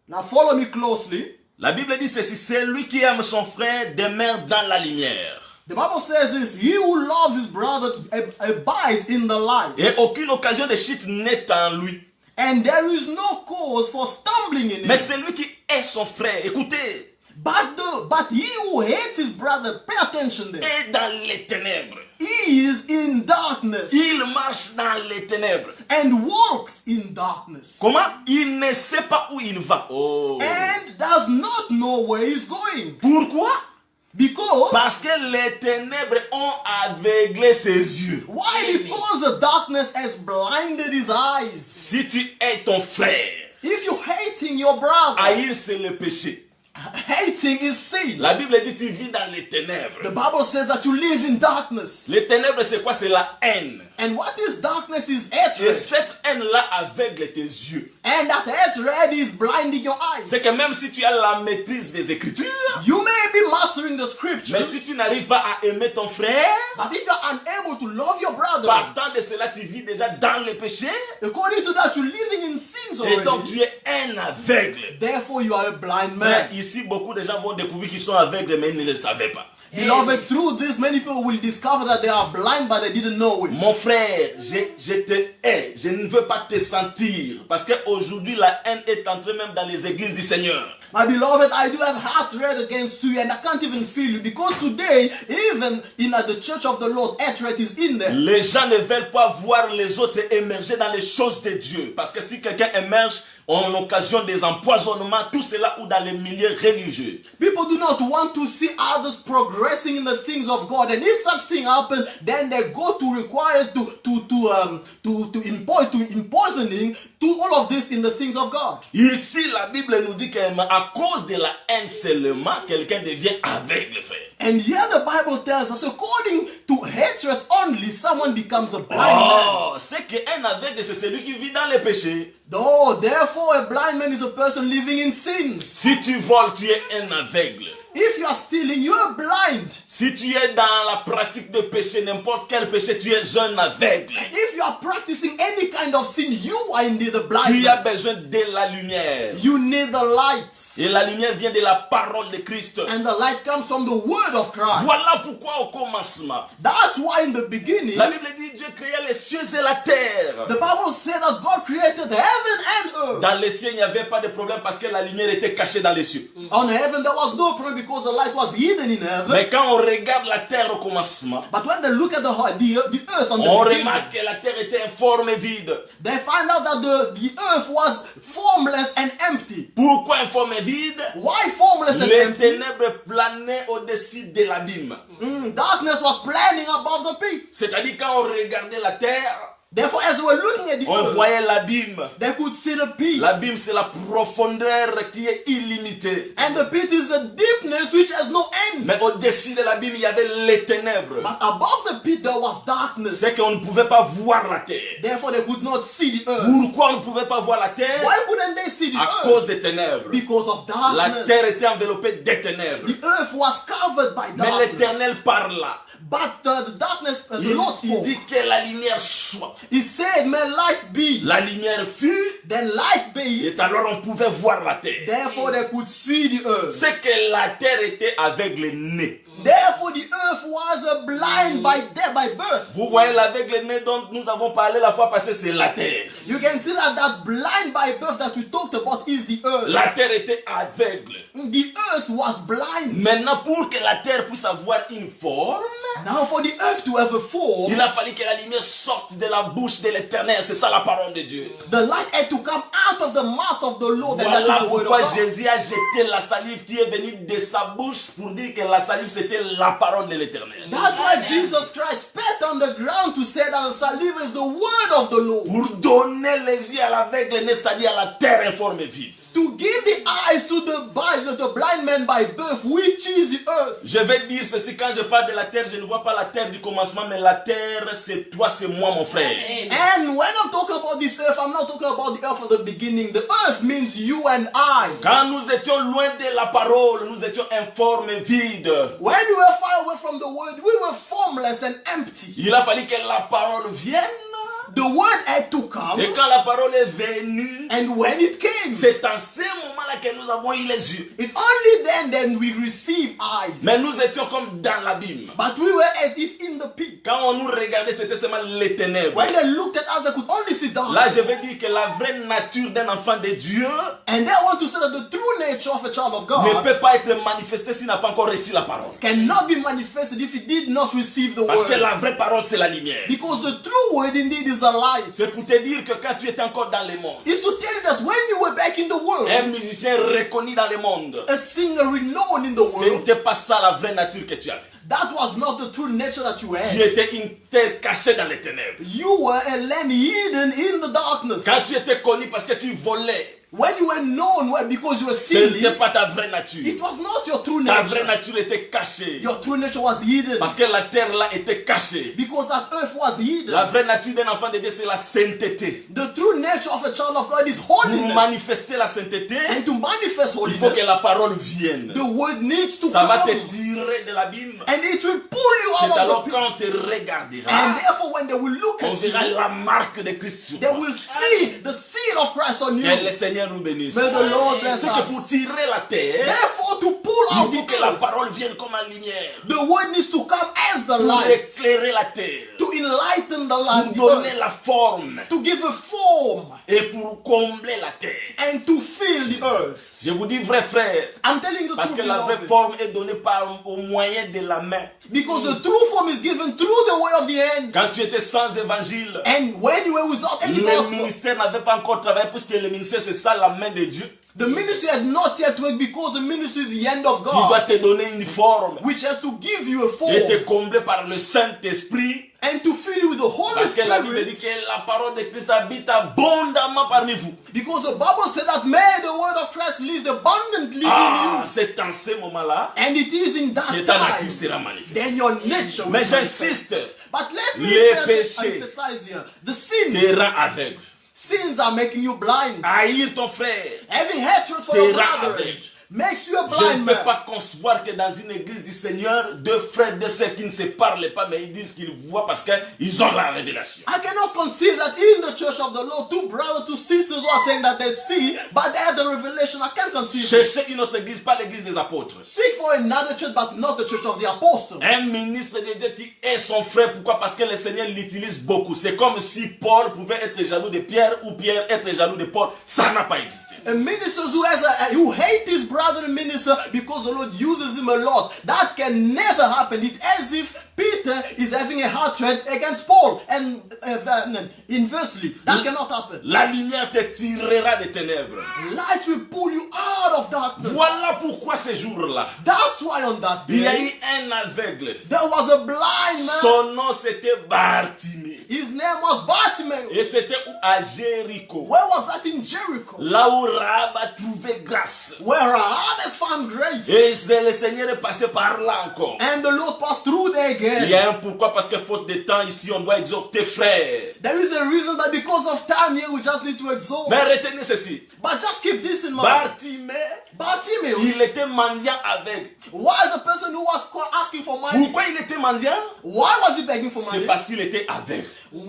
Now follow me closely. La Bible dit ceci, celui qui aime son frère demeure dans la lumière. The Bible says this, he who loves his brother abides in the light. Et aucune occasion de chute n'est en lui. And there is no cause for stumbling in Mais him. celui qui est son frère, écoutez, But he who hates his brother, pay attention there, est dans les ténèbres. is in darkness Il marche dans les ténèbres. and walks in darkness Comment? Il ne sait pas où il va. Oh. and does not know where he's going. Pourquoi? Because Parce que les ténèbres ont aveuglé ses yeux. why? Because the darkness has blinded his eyes. Si tu es ton frère, If you're hating your brother, haïr c'est le péché. hating is sin. La Bible dit tu vis dans les ténèbres. The Bible says that you live in darkness. Les ténèbres c'est quoi? C'est la haine. And what is darkness is Et hatred. cette haine-là aveugle tes yeux. And that hatred is blinding your eyes. C'est que même si tu as la maîtrise des Écritures, You may be mastering the mais scriptures, si tu n'arrives pas à aimer ton frère, but if you're unable to love your brother, partant de cela, tu vis déjà dans le péché. according to that, you're living in sins Et donc already. tu es un aveugle. Therefore, you are a blind Mais man. ici, beaucoup de gens vont découvrir qu'ils sont aveugles, mais ils ne le savaient pas. Beloved, through this, many people will discover that they are blind, but they didn't know it. Mon frère, je te hais. Je ne veux pas te sentir. Parce qu'aujourd'hui, la haine est entrée même dans les églises du Seigneur. My beloved, I do have hatred against you, and I can't even feel you, because today, even in the church of the Lord, hatred is in there. Les gens ne veulent pas voir les autres émerger dans les choses de Dieu. Parce que si quelqu'un émerge en occasion des empoisonnements, tout cela ou dans les milieux religieux. People do not want to see others progressing in the things of God, and if such thing happens, then they go to require to impoisoning to all of this in the things of God. Ici, la Bible nous dit qu'à cause de la haine seulement, quelqu'un devient aveugle, frère. And here the Bible tells us, according to hatred only, someone becomes a blind man. Oh, c'est qu'un aveugle, c'est celui qui vit dans les péchés. Oh, therefore a blind man is a person living in sins. Si tu voles, tu es un aveugle. If you are stealing, you are blind. Si tu es dans la pratique de péché, n'importe quel péché, tu es un aveugle. If you are practicing any kind of sin, you are indeed a blind Tu as man. besoin de la lumière. You need the light. Et la lumière vient de la parole de Christ. And the light comes from the word of Christ. Voilà pourquoi au commencement, That's why in the beginning, la Bible dit Dieu créa les cieux et la terre. the Bible said that God created heaven and earth. Dans les cieux, il n'y avait pas de problème parce que la lumière était cachée dans les cieux. On heaven, there was no problem because the light was hidden in heaven. Mais quand on regarde la terre au commencement, But when they look at the earth on on the beginning, remarque que la terre était informe et vide. they find out that the earth was formless and empty. Pourquoi informe et vide? Why formless and Les empty? ténèbres planaient au-dessus de l'abîme. Darkness was planning above the pit. C'est-à-dire quand on regardait la terre, Therefore, as they were looking at the on earth, voyait l'abîme. they could see the pit. L'abîme, c'est la profondeur qui est illimitée. And the pit is the deepness which has no end. Mais au-dessus de l'abîme, il y avait les ténèbres. But above the pit, there was darkness. C'est qu'on ne pouvait pas voir la terre. Therefore, they could not see the earth. Pourquoi on ne pouvait pas voir la terre? Why couldn't they see the À earth? cause des ténèbres. Because of La darkness. terre était enveloppée des ténèbres. The earth was covered by Mais darkness. l'Éternel parla. But the darkness, the Lord Il spoke. dit que la lumière soit. He said, may light be. La lumière fut, Then light be. et alors on pouvait voir la terre. Therefore, they could see the earth. C'est que la terre était aveugle-née. Therefore, the earth was blind by birth. Vous voyez l'aveugle-né dont nous avons parlé la fois passée, c'est la terre. You can see that blind by birth that we talked about is the earth. La terre était aveugle. The earth was blind. Maintenant, pour que la terre puisse avoir une forme, Now, for the earth to have a form, il a fallu que la lumière sorte de la bouche de l'Éternel. C'est ça la parole de Dieu. the light had to come out of the mouth of the Lord. And that Voilà is the word of pourquoi God. Jésus a jeté la salive qui est venue de sa bouche pour dire que la salive c'était la parole de l'Éternel. That's why Jesus Christ spat on the ground to say that the saliva is the word of the Lord. Pour donner les yeux à l'aveugle, c'est-à-dire à la terre informe et vide. To give the eyes to the blind man by birth, which is the earth. Je vais dire ceci, quand je parle de la terre, je ne vois pas la terre du commencement, mais la terre c'est toi, c'est moi mon frère. And when I'm talking about this earth, I'm not talking about the earth from the beginning. The earth means you and I. Quand nous étions loin de la parole, nous étions informes et vides. When we were far away from the word, we were formless and empty. Il a fallu que la parole vienne. The word had to come, Et quand la parole est venue, and when it came, c'est en ce moment-là que nous avons eu les yeux. it's only then we receive eyes. Mais nous étions comme dans l'abîme. But we were as if in the pit. Quand on nous regardait, c'était seulement les ténèbres. When they looked at us, they could only see Là, je darkness. vais dire que la vraie nature d'un enfant de Dieu And they want to say that the true nature of a child of ne God peut pas être manifestée s'il n'a pas encore reçu la parole. cannot be manifested if he did not receive the Parce que word. la vraie parole, c'est la lumière. Because the true word indeed is the light. C'est pour te dire que quand tu étais encore dans le monde, It's to tell you that when you were back in the world, un musicien reconnu dans le monde, a singer renowned in the ce world, n'était pas ça la vraie nature que tu avais. that was not the true nature that you Tu had. étais une terre cachée dans les ténèbres. You were a land hidden in the darkness. Quand tu étais connu parce que tu volais, When you were known because you were ce n'était stealing, pas ta vraie nature. it was not your true Ta vraie nature. nature était cachée. Your true nature was hidden. Parce que la terre là était cachée. Because that earth was hidden. La vraie nature d'un enfant de Dieu, c'est la sainteté. The true nature of a child of God is Pour holiness. manifester la sainteté, And to manifest il faut que la holiness, parole vienne. the word needs to Ça va te come. tirer tirer de l'abîme. And it will pull you C'est out alors of the pit. quand on se regardera, And therefore, when they will look on at you, verra la marque de Christ sur they toi. will see the seal of Christ on you. Que le Seigneur nous bénisse. May the Lord bless C'est que us. pour tirer la terre, Therefore, to pull il out faut the que la earth, parole vienne comme en lumière. the word needs to come as the Pour light, éclairer la terre. to enlighten the land, Pour the donner earth, la forme. to give a form, Et pour combler la terre. and to fill the earth. Je vous dis vrai frère. I'm telling the Parce truth, que la vraie beloved. forme est donnée au moyen de la main. Because the true form is given through the way of the hand. Quand tu étais sans évangile, And when you were without any le gospel, ministère n'avait pas encore travaillé puisque le ministère c'est ça la main de Dieu. the ministry had not yet worked because the ministry is the hand of Qui doit God, te donner une forme which has to give you a form et te combler par le Saint-Esprit. and to fill you with the Holy Parce que la Bible dit Spirit. que la parole de Christ habite abondamment parmi vous. Because the Bible said that may the word of Christ lives abundantly in Ah, you. c'est en ce moment-là And it is in that que ta nature time, sera manifestée. then your nature will Mais manifest. j'insiste, But let me les emphasize péchés here. The sins, te rend aveugle. sins are making you blind. Haïr ton frère Having hatred for te your rend brother aveugle. makes you a Je blind ne peux man. pas concevoir que dans une église du Seigneur, deux frères, deux sœurs qui ne se parlent pas, mais ils disent qu'ils voient parce qu'ils ont la révélation. I cannot conceive that in the church of the Lord, two brothers, two sisters who are saying that they see, but they have the revelation. I can't conceive it. Cherchez une autre église, pas l'église des apôtres. Seek for another church, but not the church of the apostles. Un ministre de Dieu qui est son frère, pourquoi? Parce que le Seigneur l'utilise beaucoup. C'est comme si Paul pouvait être jaloux de Pierre ou Pierre être jaloux de Paul. Ça n'a pas existé. A minister who hate his brother and minister because the Lord uses him a lot. That can never happen. It's as if Peter is having a hatred against Paul. And inversely, that cannot happen. La lumière te tirera des ténèbres. Light will pull you out of darkness. Voilà pourquoi ces jours-là, That's why on that il y a eu day, un aveugle. there was a blind man. Son nom c'était Bartimée. His name was Bartimaeus. Et c'était où? À Jéricho. Where was that? In Jericho. Là où Rahab a trouvé grâce. Where Rahab has found grace. Et le Seigneur est passé par là encore. And the Lord passed through there Il y again. a un pourquoi, parce que faute de temps ici, on doit exhorter frères. There is a reason that because of time here we just need to exalt. Mais retenez ceci. But just keep this in mind. Bartimée, Bartimaeus, il était mendiant avec. why is a person who was asking for money? Pourquoi il était mendiant? Why was he begging for C'est money? parce qu'il était aveugle.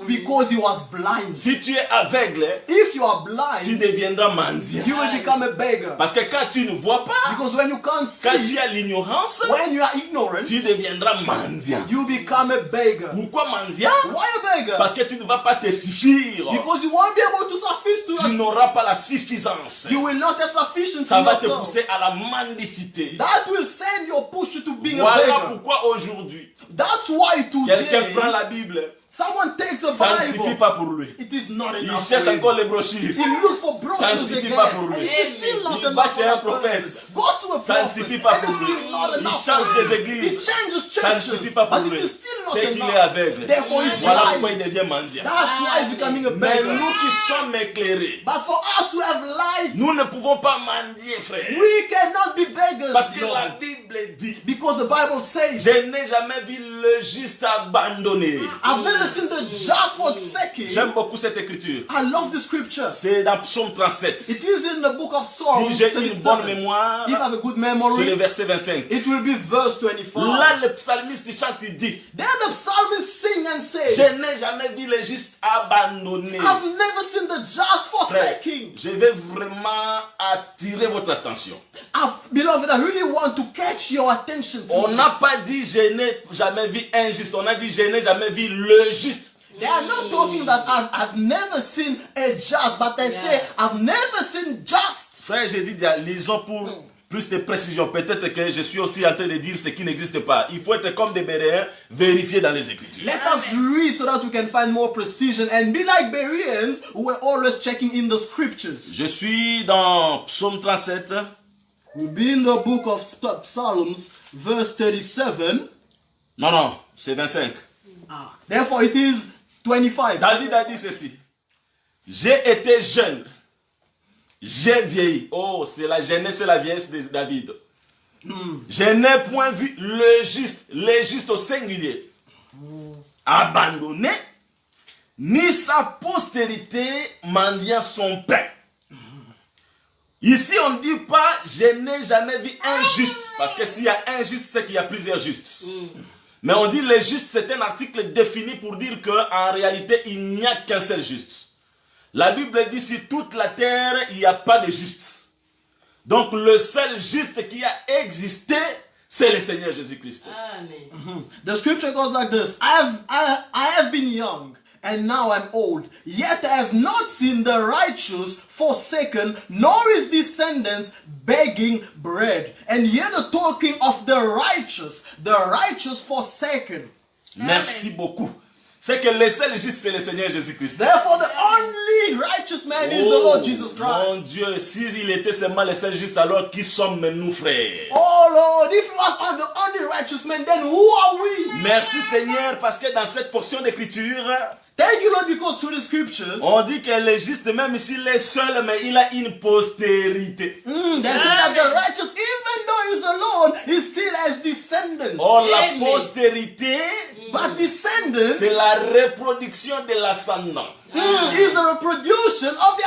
Because he was blind. Si tu es aveugle, If you are tu blind, deviendras mendiant. you will become a beggar. Parce que quand tu ne vois pas, Because when you can't quand tu see, as l'ignorance, when you are ignorant, tu deviendras mendiant. you become a beggar. Pourquoi mendiant? Why a beggar? Parce que tu ne vas pas te suffire. Because you won't be able to suffice to Tu n'auras pas la suffisance. You will not have sufficiency Ça in va te yourself. pousser à la mendicité. That will send you, push you to being a Voilà beggar. pourquoi aujourd'hui, That's why quelqu'un today, prend la Bible, someone takes a ça ne suffit Bible. pas pour lui. It is not Il enough cherche for him. encore les brochures. He looks for Ça ne brochures suffit again. pas pour lui. And it is still not Il enough va for chez un that prophète. person. Goes to a Ça ne prophet. suffit pas And pour it's lui. still not Il enough change for him. des églises. He changes Ça ne churches. suffit pas pour But lui. it is still not C'est qu'il est enough. aveugle. Therefore he's Voilà pourquoi il blind. devient mendiant. That's why he's becoming a Mais beggar. nous qui sommes éclairés, But for us who have light, nous ne pouvons pas mendier, frère. we cannot be beggars. Parce que Lord. la Bible dit, Because the Bible says, je n'ai jamais vu le juste abandonné. I've never seen the just forsaken. J'aime beaucoup cette écriture. I love the scripture. C'est dans Psaume 37. It is in the book of Psalms. Si j'ai une 37. bonne mémoire, If I have a good c'est le memory, verset 25. it will be verse 25. Là, le psalmiste chante, il dit, Then the psalmist sing and says, je n'ai jamais vu le juste abandonné. I've never seen the just Frère, forsaken. je vais vraiment attirer votre attention. Beloved, I really want to catch your attention. to On n'a this. pas dit je n'ai jamais vu un juste, on a dit je n'ai jamais vu le juste. They are not talking that I've never seen a just, but they say I've never seen just. Frère, j'ai dit, lisons pour plus de précision. Peut-être que je suis aussi en train de dire ce qui n'existe pas. Il faut être comme des Béréens, vérifier dans les Écritures. Let us read so that we can find more precision and be like Bereans who were always checking in the scriptures. Je suis dans Psaume 37. We'll be in the book of Psalms, verse 37. Non, c'est 25. Therefore, it is 25. David a dit ceci. J'ai été jeune. J'ai vieilli. Oh, c'est la jeunesse et la vieillesse de David. Je n'ai point vu le juste au singulier, abandonné, ni sa postérité mendiant son pain. Ici, on ne dit pas, je n'ai jamais vu un juste. Parce que s'il y a un juste, c'est qu'il y a plusieurs justes. Mais on dit le juste, c'est un article défini pour dire qu'en réalité, il n'y a qu'un seul juste. La Bible dit, sur toute la terre, il n'y a pas de juste. Donc, le seul juste qui a existé, c'est le Seigneur Jésus-Christ. Amen. The scripture goes like this. I have been young, and now I'm old. Yet I have not seen the righteous forsaken, nor his descendants begging bread. And yet the talking of the righteous forsaken. Merci beaucoup. C'est que le seul juste, c'est le Seigneur Jésus-Christ. Therefore, the only righteous man is the Lord Jesus Christ. Mon Dieu, s'il était seulement le seul juste, alors qui sommes-nous, frères? Oh Lord, if he was the only righteous man, then who are we? Merci Seigneur, parce que dans cette portion d'écriture, Thank you, Lord, because through the scriptures, on dit que le juste, même s'il est seul, mais il a une postérité. they say that the righteous, even though he's alone, he still has descendants. Or, la Amen. postérité, But descendants c'est la reproduction de l'ascendant. is a reproduction of the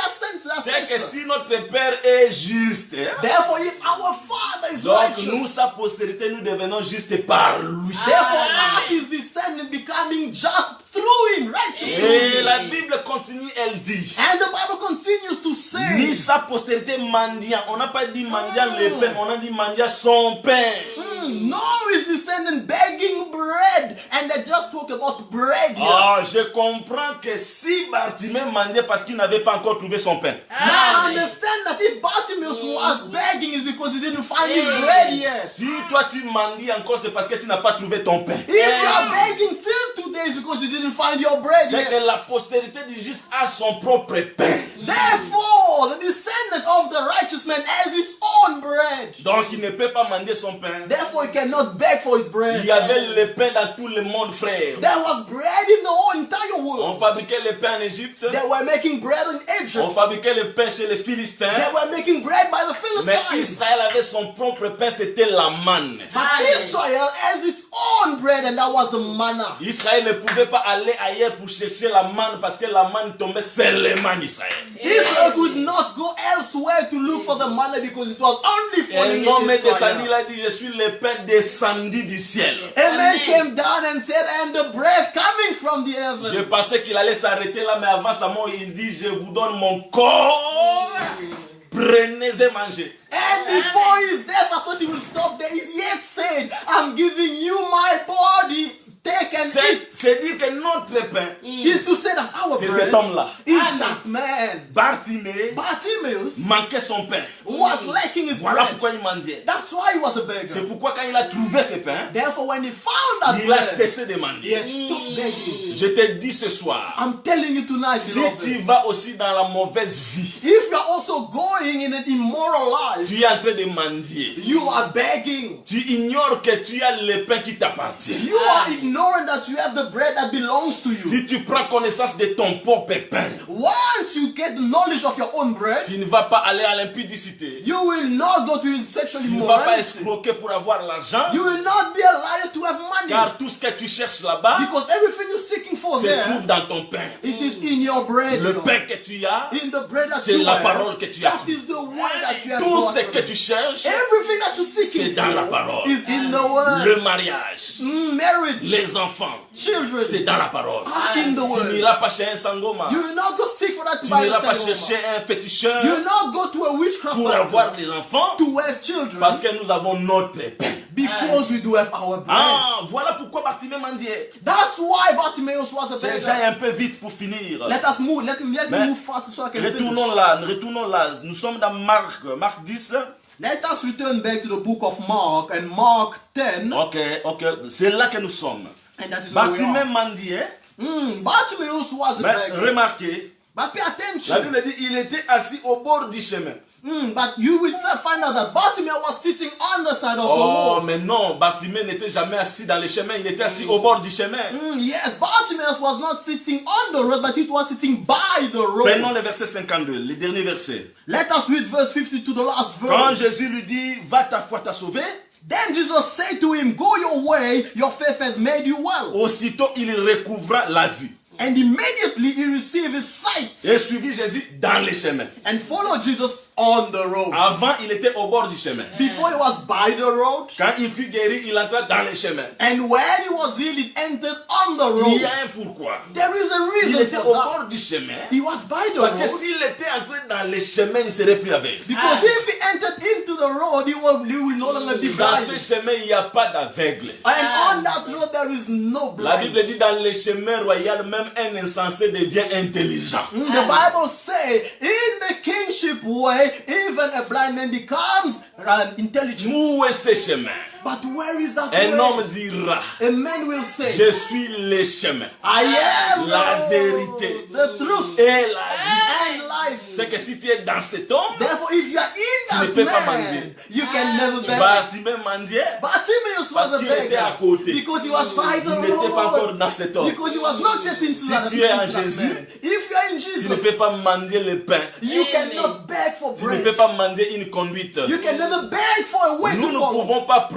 C'est que ancestor. si notre Père est juste, Therefore, if our Father is donc nous, righteous, sa postérité, nous devenons justes par lui. therefore us is descendant becoming just through him, righteous. Et la Bible continue, elle dit, And the Bible continues to ni say, sa postérité mendiant. On n'a pas dit mendiant le pain, on a dit mendiant son pain. nor is descendant begging bread. And they just talk about bread here. Ah, je comprends que si Bartimée mendiait parce qu'il n'avait pas encore trouvé son pain. Now I Amen. understand that if Bartimaeus was begging is because he didn't find his bread yet. Si toi tu mendies encore, c'est parce que tu n'as pas trouvé ton pain. If you are begging till today is because you didn't find your bread C'est yet. que la postérité du juste a son propre pain. Therefore, the descendant of the righteous man has its own bread. Donc il ne peut pas mendier son pain. Therefore, he cannot beg for his Il bread. y avait le pain dans tout le monde, frère. There was bread in the whole entire On world. fabriquait le pain en Égypte. They were making bread in On Egypt. fabriquait le pain chez les Philistins. They were making bread by the Mais Philistines. Israël avait son propre pain, c'était la manne. But Amen. Israel has its own bread, and that was the manna. Israël ne pouvait pas aller ailleurs pour chercher la manne parce que la manne tombait seulement en Israël. Israel could not go elsewhere to look for the manna because it was only Et un falling homme in est descendu, Israel. il a dit, je suis le pain descendu du ciel. A man Amen. came down and said, and the bread coming from the Je heaven. pensais qu'il allait s'arrêter là, mais avant sa mort, il dit, je vous donne mon corps, prenez et mangez. And before his death, I thought he would stop there. He yet said, I'm giving you my body. Take and eat. C'est dire que notre pain, Is to say that our c'est cet bread homme-là. is Amen. that man. Bartimée Bartimaeus manquait son pain. was lacking his Voilà bread. pourquoi il mendiait. That's why he was a C'est beggar. pourquoi quand il a trouvé ce pain, Therefore, when he found that il a bread, cessé de he mendier. has stopped begging. Je te dis ce soir, I'm telling you tonight, si beloved, tu vas aussi dans la mauvaise vie, if you're also going in an immoral life, tu es en train de mendier. you are begging. Tu ignores que tu as le pain qui t'appartient. You are ignoring that you have the bread that belongs to you. Si tu prends connaissance de ton propre pain, Once you get the knowledge of your own bread, tu ne vas pas aller à l'impudicité. you will not go to sexual Tu ne vas pas immorality. escroquer pour avoir l'argent. You will not be a liar to have money. Car tout ce que tu cherches là-bas Because everything you're seeking for se there, trouve dans ton pain. it is in your bread. Le Lord. pain que tu as, In the bread that c'est you la have, parole que tu as. that is the word that you have Tout got ce from que it. tu cherches, Everything that you're c'est seeking dans la for parole. is in the word. Le mariage, Marriage, les enfants, children, c'est dans la parole. are in the Tu word. n'iras pas chez un sangoma. You will not go seek for that Tu by n'iras the pas same chercher un féticheur You will not go to a witchcraft pour doctor avoir des enfants to have children parce que nous avons notre pain. because we do have our bread. Ah, voilà pourquoi Bartimée mendiait. That's why Bartimaeus was a Déjà beggar. un peu vite pour finir. Let us move. Let me Mais move fast so I can Retournons finish. là. Nous sommes dans Marc 10. Let us return back to the book of Mark and Mark 10. Ok. C'est là que nous sommes. And that is where we Bartimée are. mendiait. Bartimaeus was a Mais beggar. remarquez, But pay la attention. Bible dit il était assis au bord du chemin. But you will still find out that Bartimaeus was sitting on the side of the Oh, road. mais non, Bartimée n'était jamais assis dans le chemin, il était assis au bord du chemin. Yes, Bartimaeus was not sitting on the road, but it was sitting by the Prenons road. le verset 52, le dernier verset. Let us read verse 50 to the last Quand verse. Jésus lui dit, va ta foi t'a sauvé, Then Jesus said to him, go your way, your faith has made you well. aussitôt il recouvra la vue. And immediately he received his sight et suivit Jésus dans les chemins. and followed Jesus on the road. Avant, il était au bord du chemin. Before he was by the road, Quand il fut guéri, il entra dans les chemins. and when he was healed, he entered on the Il road. y a un pourquoi. There is a Il reason était for au that. bord du chemin. He was by the Parce que road s'il était entré dans les chemins, il ne serait plus aveugle. because if he entered into the road, he will no longer be Dans blind. ce chemin, il n'y a pas d'aveugle. And on that road, there is no La blind. Bible dit dans les chemins royaux, même un insensé devient intelligent. The Bible says, in the kingship way, even a blind man becomes intelligent. Où est ce chemin? But where is that Un way? homme dira, A man will say, je suis le chemin I am la the vérité road, the truth, et la vie. and life. C'est que si tu es dans cet homme, Therefore, if you are Tu in ne that peux pas man, mendier. you can never beg. Bartimée mendiait Bartimaeus parce was a qu'il était à beggar côté. because he was by Il the n'était pas encore road. dans cet homme. Because he was not yet into Si that, tu es en into that Jésus, man. If you are in Tu ne peux Jesus, pas mendier le pain. you cannot beg for Tu ne bread. peux pas mendier une conduite. You can never beg for a way Nous to ne follow. pouvons pas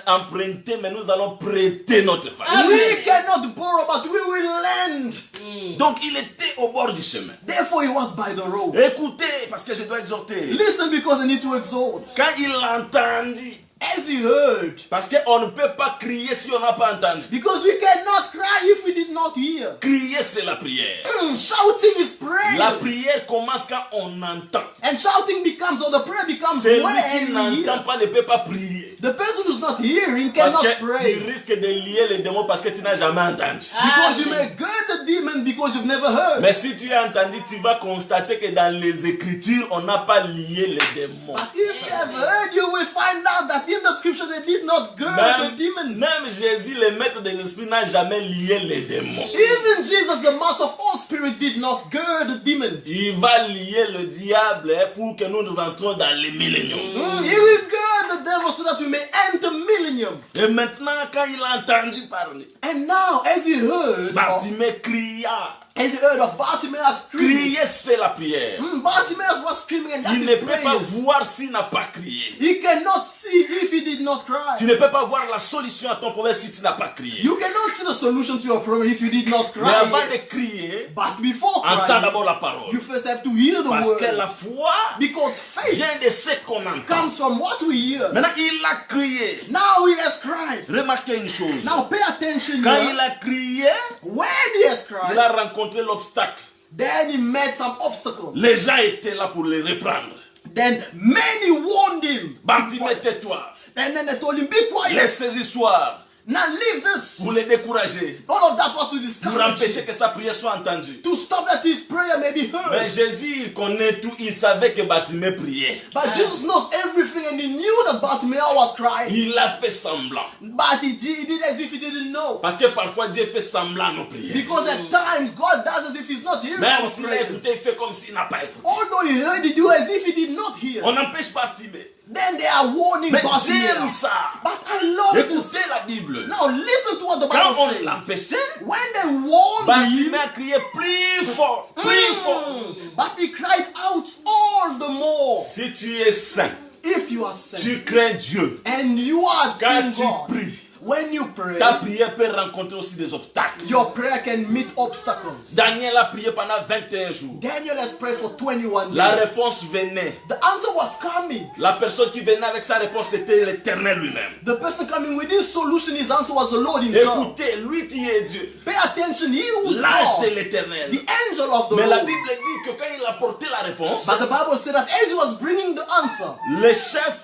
emprunter, mais nous allons prêter notre face. We cannot borrow, but we will lend. Donc il était au bord du chemin. Therefore, he was by the road. Écoutez, parce que je dois exhorter. Listen, because I need to exhort. Quand il entendit, As he heard, parce qu'on ne peut pas crier si on n'a pas entendu. because we cannot cry if we did not hear. Crier, c'est la prière. Shouting is prayer. La prière commence quand on entend. And shouting becomes, or the prayer becomes Celui when qui we n'entend hear. pas ne peut pas prier. The person who's not hearing Parce cannot que tu pray. risques de lier les démons parce que tu n'as jamais entendu. Because you may get the demon because you've never heard. Mais si tu as entendu, tu vas constater que dans les Écritures, on n'a pas lié les démons. But if you have heard, you will find out that in the scripture they did not gird the demons. Même Jésus, le maître des esprits, n'a jamais lié les démons. Even Jesus, the master of all spirit, did not gird the demons. Il va lier le diable pour que nous entrions dans les milléniums. He will gird the devil so that we may enter millennium. Et maintenant, quand il a entendu parler, And now, as he heard, Bartimée cria. as he heard of Bartimaeus screaming, Crier, c'est la prière. Bartimaeus was screaming, and that Il is ne peut pas prayer. voir s'il n'a pas crié. He cannot see if he did not cry. Tu ne peux pas voir la solution à ton problème si tu n'as pas crié. You cannot see the solution to your problem if you did not Mais avant cry. de crier, But before entends crying, d'abord la parole. you first have to hear the Parce que word. la foi Because faith vient de ce qu'on entend. comes from what we hear. Maintenant, il a crié. Now he has cried. Remarquez une chose. Now pay attention Quand here. il a crié, When he has il cried, a rencontré l'obstacle. then he met some obstacle. Les gens étaient là pour le reprendre. Then many warned him. Bartimée, tais-toi. And then they told him, be quiet. Laisse ces histoires Now leave this. pour les décourager, All of that was to pour discourage empêcher him. que sa prière soit entendue. To stop that his prayer may be Mais heard. Jésus, il connaît tout. Il savait que Bartimée priait. But Jesus knows everything and he knew that Bartimaeus was crying. Il a fait semblant. But he did as if he didn't know. Parce que parfois Dieu fait semblant à nos prières. Because at times God does as if he's not hearing Même our s'il a prayers. écouté, il fait comme s'il n'a pas écouté. Although he heard, he do as if he did not hear. On empêche Bartimée. Then they are warning Mais j'aime Bartimaeus. ça. But I love this. Écoutez la Bible. Now listen to what the Quand on Bible says. l'empêchait, When they warned Bartimée him, a crié plus fort, plus fort. but he cried out all the more. Si tu es saint, If you are saved tu crains Dieu. and you are Quand fearing tu God, pries, when you pray, ta prière peut rencontrer aussi des obstacles. your prayer can meet obstacles. Daniel a prié pendant 21 jours. Daniel has prayed for 21 days. La réponse venait. The answer was coming. La personne qui venait avec sa réponse, c'était l'Éternel lui-même. The person coming with his solution, his answer was the Lord himself. Écoutez, lui qui est Dieu, Pay attention, he was l'âge de God, l'Éternel. the angel of the Mais la Lord. Bible dit que quand il a porté la réponse, But the Bible said that as he was bringing the answer, le chef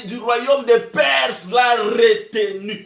du royaume des Perses l'a retenu.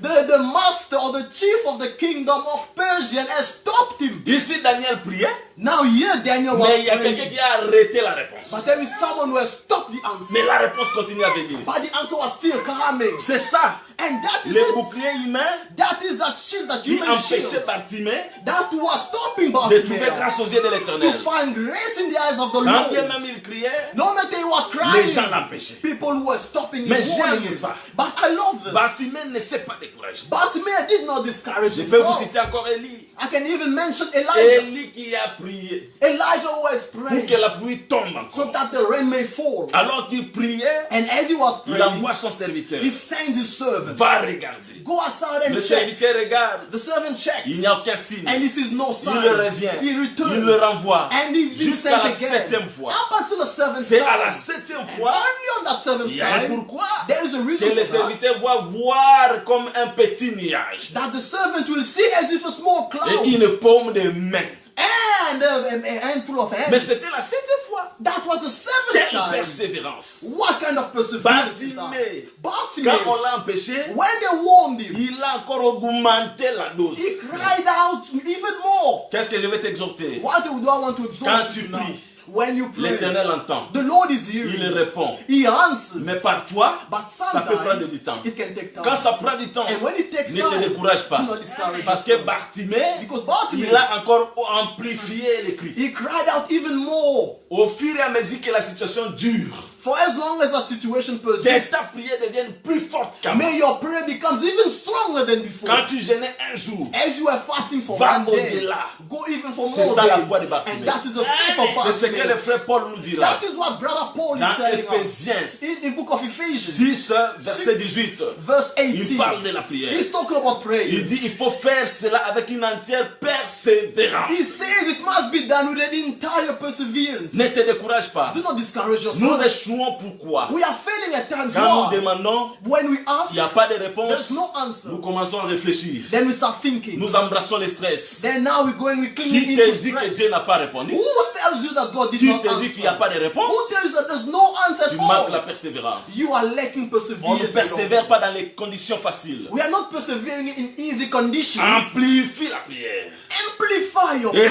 the master or the chief of the kingdom of Persia has stopped him. Ici, Daniel priait, Now here Daniel was mais il y a quelqu'un praying. qui a arrêté la réponse. But there is someone who has stopped the answer. Mais la réponse continue à venir. But the answer was still coming. C'est ça, And that is le it. bouclier humain That is that shield, that qui human empêchait shield, Bartimée that was stopping Bartimaeus trouver grâce aux yeux de to l'Éternel. find grace in the eyes of the Quand bien Lord. même il criait, No matter he was les gens crying, l'empêchaient. people were stopping him, Mais warning j'aime him. ça. But I love this. Bartimée ne s'est pas découragé. Bartimaeus did not discourage Je peux vous himself. citer encore Élie. I can even mention Elijah. Élie qui a prié Elijah always pour prayed que la pluie tombe so encore. that the rain may fall. Alors qu'il priait, And as he was il praying, envoie son serviteur. he sent his servant. Va regarder. Go outside and Le check. serviteur regarde. The servant checks. Il n'y a aucun signe. And he sees no sign. Il le revient. He returns. Il le renvoie. And he is Jusqu'à sent la again. 7e fois. Up until the seventh C'est à la time. 7e fois Only on that seventh il y a un time, pourquoi there is a reason que le for that. serviteur va voir comme un petit nuage That the servant will see as if a small et cloud une paume de main. and a handful of hands. Mais c'était la 7e fois. That was the seventh Quelle time. persévérance. What kind of perseverance is that? Bartimée, quand Bartimaeus, on l'a empêché, when they warned him, il a encore augmenté la dose. he cried out even more. Qu'est-ce que je vais t'exhorter? What do I want to exhort Quand tu you now? pries, When you pray, l'Éternel entend. the Lord is Il hearing. répond. He answers. Mais parfois, But ça peut prendre sometimes du temps. it can take time. Quand ça prend du temps, And when it takes ne te time, décourage pas. do not discourage Parce que yourself. Bartimée, Because Bartimaeus, il a encore amplifié les cris. he cried out even more. Au fur et à mesure que la situation dure, For as long as the situation que persists, ta prière devienne plus forte qu'avant. may your prayer becomes even stronger than before. Quand tu jeûnais un jour, As you are fasting for va one day, au-delà. go even for C'est more ça la days. foi de Bartimaeus. And that is the faith of C'est ce que le Bartimaeus. frère Paul nous dira. That is what brother Paul is Dans telling us. Éphésiens In the book of Ephesians, 6, verset 18, verse il 18, parle de la prière. he's talking about prayer. Il dit il faut faire cela avec une entière persévérance. He says it must be done with an entire perseverance. Ne te décourage pas. Do not discourage Nous yourself. échouons pourquoi? We are failing at times. Quand nous Why? demandons, When we il ask, n'y a pas de réponse, there's no answer. nous commençons à réfléchir. Then we start thinking. Nous embrassons le stress. Then now we're going, we're Qui clinging te into dit que stress. Dieu n'a pas répondu? Who tells you that God did Qui not te dit qu'il n'y a answer? pas de réponse? Who tells you that there's no answer Tu at manques la all? persévérance. You are lacking On ne perseverance. persévère pas dans les conditions faciles. We are not persevering in easy conditions. Amplifie la prière. Amplify your Et prayer.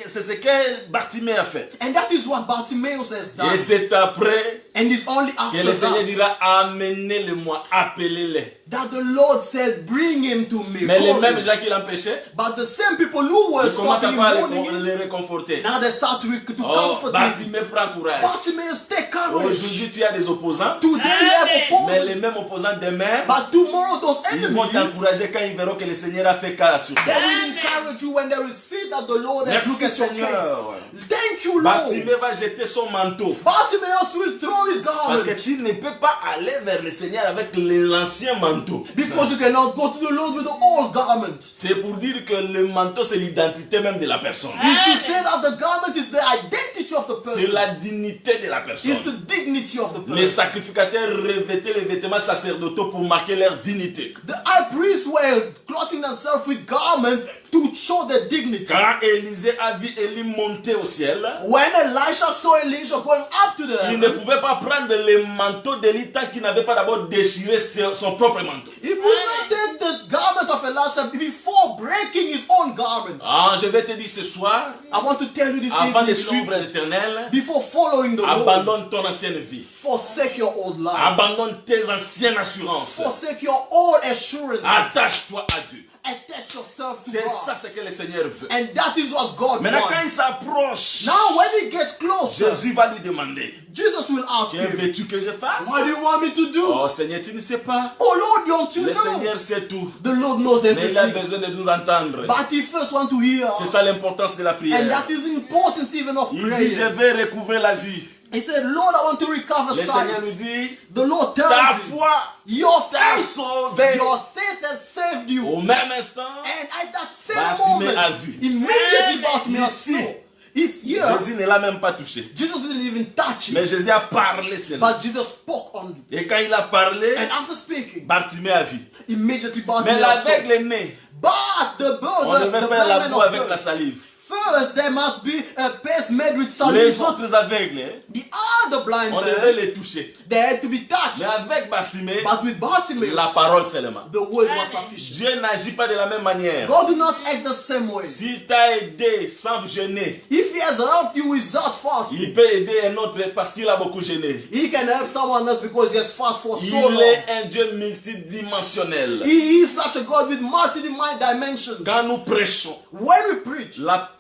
c'est ce que Bartimée a fait. And that is what Bartimaeus has Et done. c'est après And it's only que after le Seigneur that dira amenez-le-moi, appelez-les. that the Lord said, bring him to me. Mais les Call mêmes him. gens qui l'empêchaient, But the same people who were ils commencent stopping à him, pas warning him, les réconforter. now they start to Oh, comfort him. Bartimée, prends courage. Bartimaeus, take courage. Aujourd'hui, tu as des opposants, Today you have mais opposed, les mêmes opposants demain, but tomorrow those ils vont enemies, t'encourager quand ils verront que le Seigneur a fait cas sur toi. they will encourage you when they will see that the Lord has Merci, looked at your Seigneur. case. Thank you, Lord. Bartimée va jeter son manteau. Bartimaeus will throw his Parce que garment tu ne peux pas aller vers le Seigneur avec l'ancien manteau. because you cannot go to the Lord with the old garment. C'est pour dire que le manteau, c'est l'identité même de la personne. It's to say that the garment is the identity of the C'est person. la dignité de la personne. It's the dignity of the Les person. sacrificateurs revêtaient les vêtements sacerdotaux pour marquer leur dignité. The high priests were clothing themselves with garments to show their dignity. Quand Élisée a vu Élie monter au ciel, When Elisha saw Elijah going up to the il ne heaven, pouvait pas prendre le manteau d'Élie tant qu'il n'avait pas d'abord déchiré son propre manteau. he could not take the garment of Elisha before breaking his own garment. Ah, je vais te dire ce soir, I want to tell you this avant de evening, suivre l'Éternel, before following the Lord, abandonne ton ancienne vie. forsake your old life. Abandonne tes anciennes assurances. Forsake your old assurance. Attache-toi à Dieu. Attach yourself to C'est ça God. ce que le Seigneur veut. And that is what God Maintenant, quand il wants. s'approche, Now when he gets closer, Jésus va lui demander, Jesus will ask que him, veux-tu que je fasse? what do you want me to do? Oh Seigneur, tu ne sais pas. Oh Lord, don't you Le know? Seigneur sait tout. The Lord knows Mais il a everything. besoin de nous entendre. But he first wants to hear. C'est ça l'importance de la And prière. that is the importance even of Il dit, je prayer. vais recouvrir la vie. He said, Lord, I want to recover Le Seigneur nous sight. dit, The Lord ta tells you, foi your t'a faith, sauvé. your faith has saved you. Au même instant, And at that same Bartimaeus moment, a vu. immediately Bartimaeus Ici. saw. It's here. Jésus ne l'a même pas touché. Jesus didn't even touch him. Mais Jésus a parlé seulement. But Jesus spoke only. Et quand il a parlé, And after speaking, Bartimée a vu. immediately Mais Bartimaeus saw. l'aveugle est né. But the On bird, devait the faire la blind boue man avec of la birth. salive. First, there must be a paste made with Les saliva. autres aveugles, hein, The other blind on devait man, les toucher. they had to be touched. Mais avec Bartimée, But with Bartimaeus, la parole seulement. the word was sufficient. Dieu n'agit pas de la même manière. God do not act the same way. S'il t'a aidé sans gêner, If If he has helped you without fasting, il peut aider un autre parce qu'il a beaucoup gêné. he can help someone else because he has fasted for so Il long. est un Dieu multidimensionnel. He is such a God with multi-dimensions. Quand nous prêchons, When we preach, la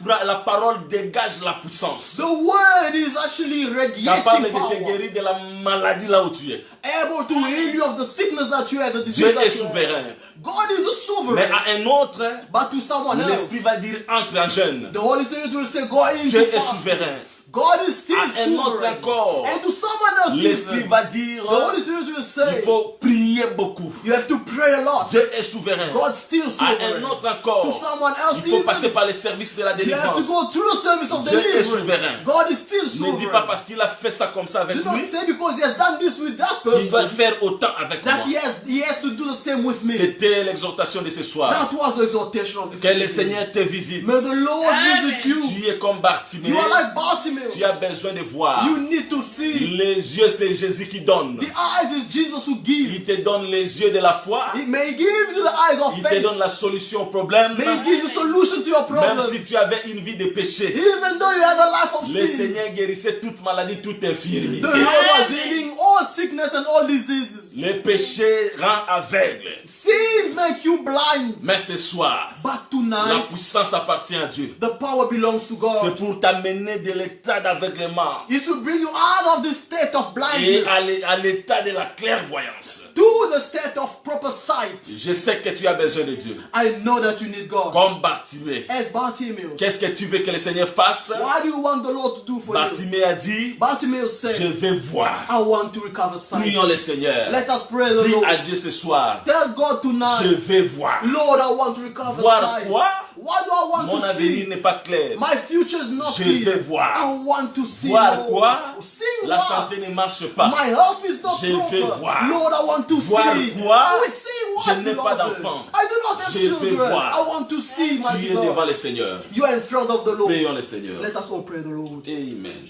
parole dégage la puissance. the word is actually Capable radiating de te power, guérir de la maladie là où tu es. able to heal you of the sickness that you have, the Dieu disease est that you have. souverain. God is a Mais sovereign, à un autre, but to someone else, l'Esprit va dire entre en jeûne. the Holy Spirit will say, go into Dieu est fasting. souverain. God is still À un autre sovereign. encore, And to someone else, l'Esprit even, va dire, the Holy Spirit will il say, faut prier beaucoup. you have to pray a lot. Dieu est souverain. God still À un sovereign. autre To encore, someone else, il faut even, passer par les services de la you have to délivrance. go through the service of Dieu est deliverance. souverain. God is still Ne dis pas sovereign. parce qu'il a fait ça comme ça avec Do not lui, say because he has done this with that qu'il doit person faire autant avec moi. that he has to do the same with me. C'était l'exhortation de ce soir. That was the exhortation of this Que le evening. Seigneur te visite. May the Lord visit you. Tu es comme Bartimée. You are like Bartimaeus. Tu as besoin de voir. You need to see. Les yeux, c'est Jésus qui donne. The eyes is Jesus who gives. Il te donne les yeux de la foi. He may give you the eyes of Il te faith. donne la solution au problème. May he give you solution to your Même problems. si tu avais une vie de péché, Even though you have a life of le sin, Seigneur guérissait toute maladie, toute infirmité. the Lord was healing all sickness and all diseases. Le péché rend aveugle. Sins make you blind. Mais ce soir, But la tonight, puissance appartient à Dieu. the power belongs to God. C'est pour t'amener de l'état d'aveuglement It will bring you out of the state of et blindness à l'état de la clairvoyance. to the state of proper sight. Je sais que tu as besoin de Dieu. I know that you need God. Comme Bartimée. As Bartimaeus, Qu'est-ce que tu veux que le Seigneur fasse? what do you want the Lord to do for you? Bartimée a dit, Bartimaeus je said, vais voir. I want to recover sight. Prions le Seigneur. Let us pray the Dis Lord. à Dieu ce soir, Tell God je tonight, vais voir. Lord, I want to recover Voir sight. quoi? What do I want Mon to avenir see? n'est pas clair. My future is not Je clear. vais voir. I want to see. Voir Lord. quoi? See La what? santé ne marche pas. My health is not Je vais proper. voir. Lord, I want to Voir see. quoi? See what, Je n'ai pas beloved? d'enfant. I do not have Je vais children. voir. I want to see, Tu mighty es devant God. le Seigneur. You are in front of the Lord. Prions le Seigneur. Let us all pray the Lord. Amen.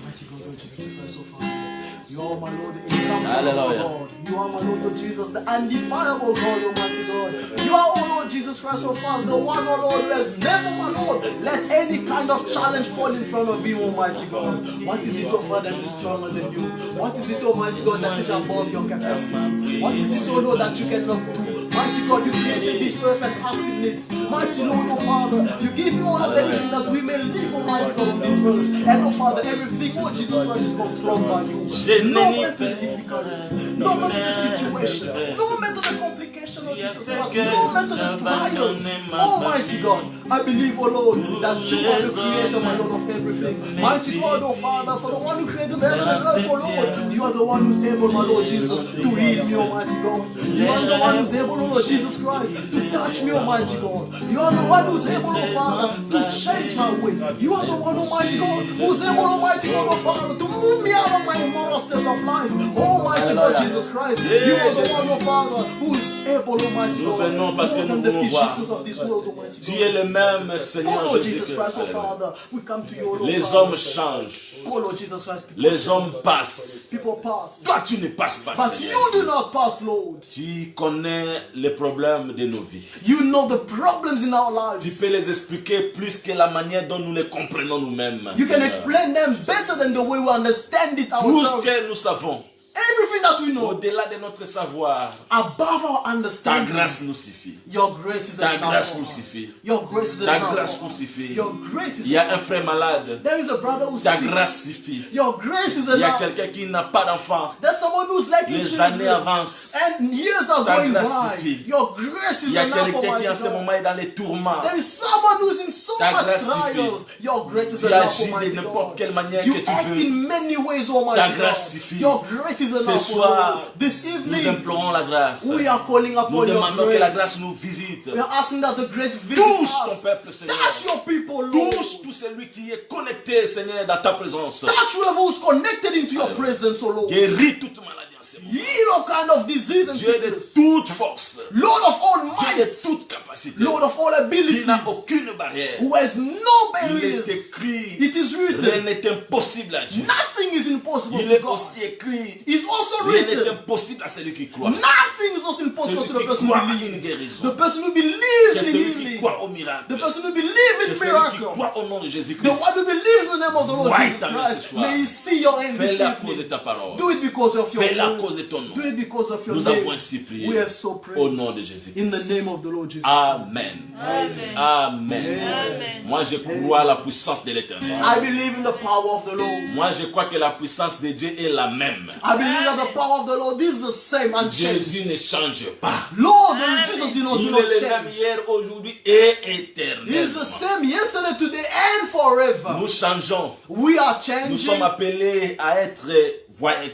Mighty God, Lord Jesus Christ, oh Father. You are my Lord, the incomparable Hallelujah. God. You are my Lord, Lord Jesus, the undefinable God, Almighty God. You are, oh Lord Jesus Christ, oh Father, the one, oh Lord, who has never, my Lord, let any kind of challenge fall in front of Him, Almighty God. What is it, oh Father, that is stronger than you? What is it, Almighty God, that is above your capacity? What is it, oh Lord, that you cannot do? Mighty God, you created this perfect us in it. Mighty Lord, oh Father, you give you all of everything that we may live, Almighty God, on this earth. And oh Father, everything, oh Jesus Christ, is controlled by you. No matter the difficulty, no matter the situation, no matter the complication of Jesus Christ, no matter the trials, Almighty God, I believe, oh Lord, that you are the creator, my Lord, of everything. Mighty God, oh Father, for the one who created the heaven and earth, oh Lord, you are the one who's able, my Lord Jesus, to heal me, Almighty God. You are the one who's able, oh Lord Jesus Christ, to touch me, Almighty God. You are the one who's able, oh Father, to change my way. You are the one, Almighty God, who's able, Almighty God, oh Father, to move me out of my immoral state of life. Almighty God, Jesus Christ, you are the one, oh Father, who is able, Almighty God, more than the fishes of this world, Almighty Tu es God. le même Oh Seigneur Lord Jésus Jesus Christ, oh Christ. Father, we come to you, oh Lord Les Father. hommes changent. Oh Lord Jesus Christ, Les hommes passent. people pass. Toi, tu ne passes pas, But Seigneur. you do not pass, Lord. Tu connais les problèmes de nos vies. You know the problems in our Tu lives. peux les expliquer plus que la manière dont nous les comprenons nous-mêmes. You can Seigneur. explain them better than the way we understand it Tout ce ourselves. que nous savons, Everything that we know, au-delà de notre savoir, above our ta understanding, grâce nous suffit. your grace is Ta enough grâce for nous us. suffit. Your grace is Ta enough grâce for nous us. suffit. Your grace is Il y a un enough. frère malade. There is a brother who's Ta sick. grâce suffit. Your grace is Il y a enough. quelqu'un qui n'a pas d'enfant. There's someone who's like Les années avancent. and years are Ta going grâce by. suffit. Your grace Il is y a enough for quelqu'un qui en my ce God. moment est dans les tourments. There is someone who's in so Ta much grâce trials. Your grace is Tu enough agis for de my n'importe God. quelle manière You que tu act veux. in many ways, Almighty Ta God. grâce suffit. Your grace is Ce enough soir, for Lord. This Nous evening, implorons la grâce. we are calling Nous upon your demandons que la grace. grâce nous visite. We are asking that the grace visit Touche ton us. peuple, Seigneur. Touch your people, Lord. Touche tout celui qui est connecté, Seigneur, dans ta présence. Touch whoever who's connected into your presence, O Lord. Guéris toute maladie en ce moment. Heal all kind of disease and Dieu de sickness. toute force. Lord of all Dieu de might. toute capacité. Lord of all Qui abilities. n'a aucune barrière. Who has no Il est barriers. écrit. It is Rien written. n'est impossible à Dieu. Nothing is impossible Il to est God. aussi écrit. Is also Rien n'est written. impossible à celui qui croit. Nothing is also impossible Celui to the qui person croit who à une believes. guérison. The person who Que believes in celui qui healing. croit au miracle. The person who believes Que in celui qui miracles. croit au nom de The Jésus-Christ. one who believes in the name of the Lord Voit Jesus ta main ce Christ. soir. May he see your hand this Fais-le à cause de evening. ta parole. Do it because of your Fais-le à word. cause de ton nom. Do it because of your Nous name. avons ainsi prié We have so prayed. au nom de In Jésus-Christ. the name of the Lord Jesus. Amen. Amen. Amen. Amen. Moi, je crois à la puissance de l'Éternel. I believe in the power of the Lord. Moi, je crois que la puissance de Dieu est la même. I believe that the power of the Lord is the same and Jésus changed. ne change pas. Lord, Amen. Jesus did not, Il do est not le même change. hier, aujourd'hui et He is éternellement. the same yesterday, today, and forever. Nous changeons. We are Nous changing. sommes appelés à être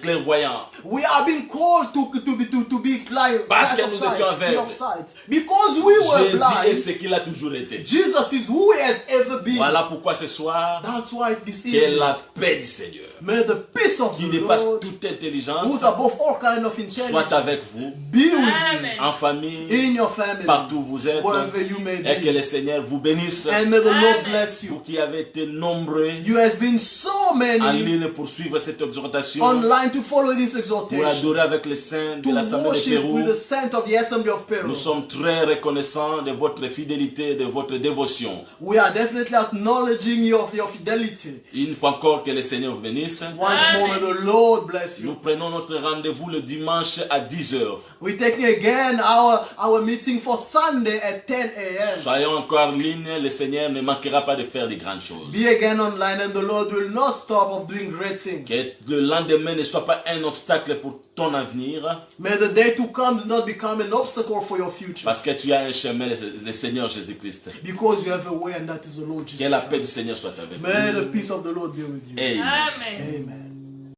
clairvoyants. We are being called to be blind. Parce que blind of nous sight, étions aveugles. blind of sight. Because we were Jésus est blind, ce qu'il a toujours été. Jesus is who he has ever been. Voilà pourquoi ce soir, That's why this que evening, la paix du Seigneur, may the peace of qui the dépasse Lord, toute who's intelligence, above all kind of soit intelligence, avec vous, be with Amen. en famille, you, in your family, partout où vous êtes, wherever you may et que be. le Seigneur vous bénisse. And may the Lord Amen. bless Vous you. qui avez été nombreux You has been so en many ligne pour suivre cette exhortation, online to follow this pour exhortation, adorer avec les saints de to l'Assemblée de worship Pérou. with the saint of the assembly of Peru. Nous sommes très reconnaissants de votre fidélité, de votre dévotion. We are definitely acknowledging your fidelity. Une fois encore, que le Seigneur vous bénisse. Once more, may the Lord bless Nous you. prenons notre rendez-vous le dimanche à 10h. We're taking again our meeting for Sunday at 10 a.m. Soyons encore en ligne, le Seigneur ne manquera pas de faire de grandes choses. Be again online, and the Lord will not stop of doing great things. Que le lendemain ne soit pas un obstacle pour ton avenir, May the day to come do not become an obstacle for your future. parce que tu as un chemin, le Seigneur Jésus-Christ. Because you have a way, and that is the Lord Que Jesus la paix du Christ. Seigneur soit avec May vous. the peace of the Lord be with you. Amen. Amen. Amen.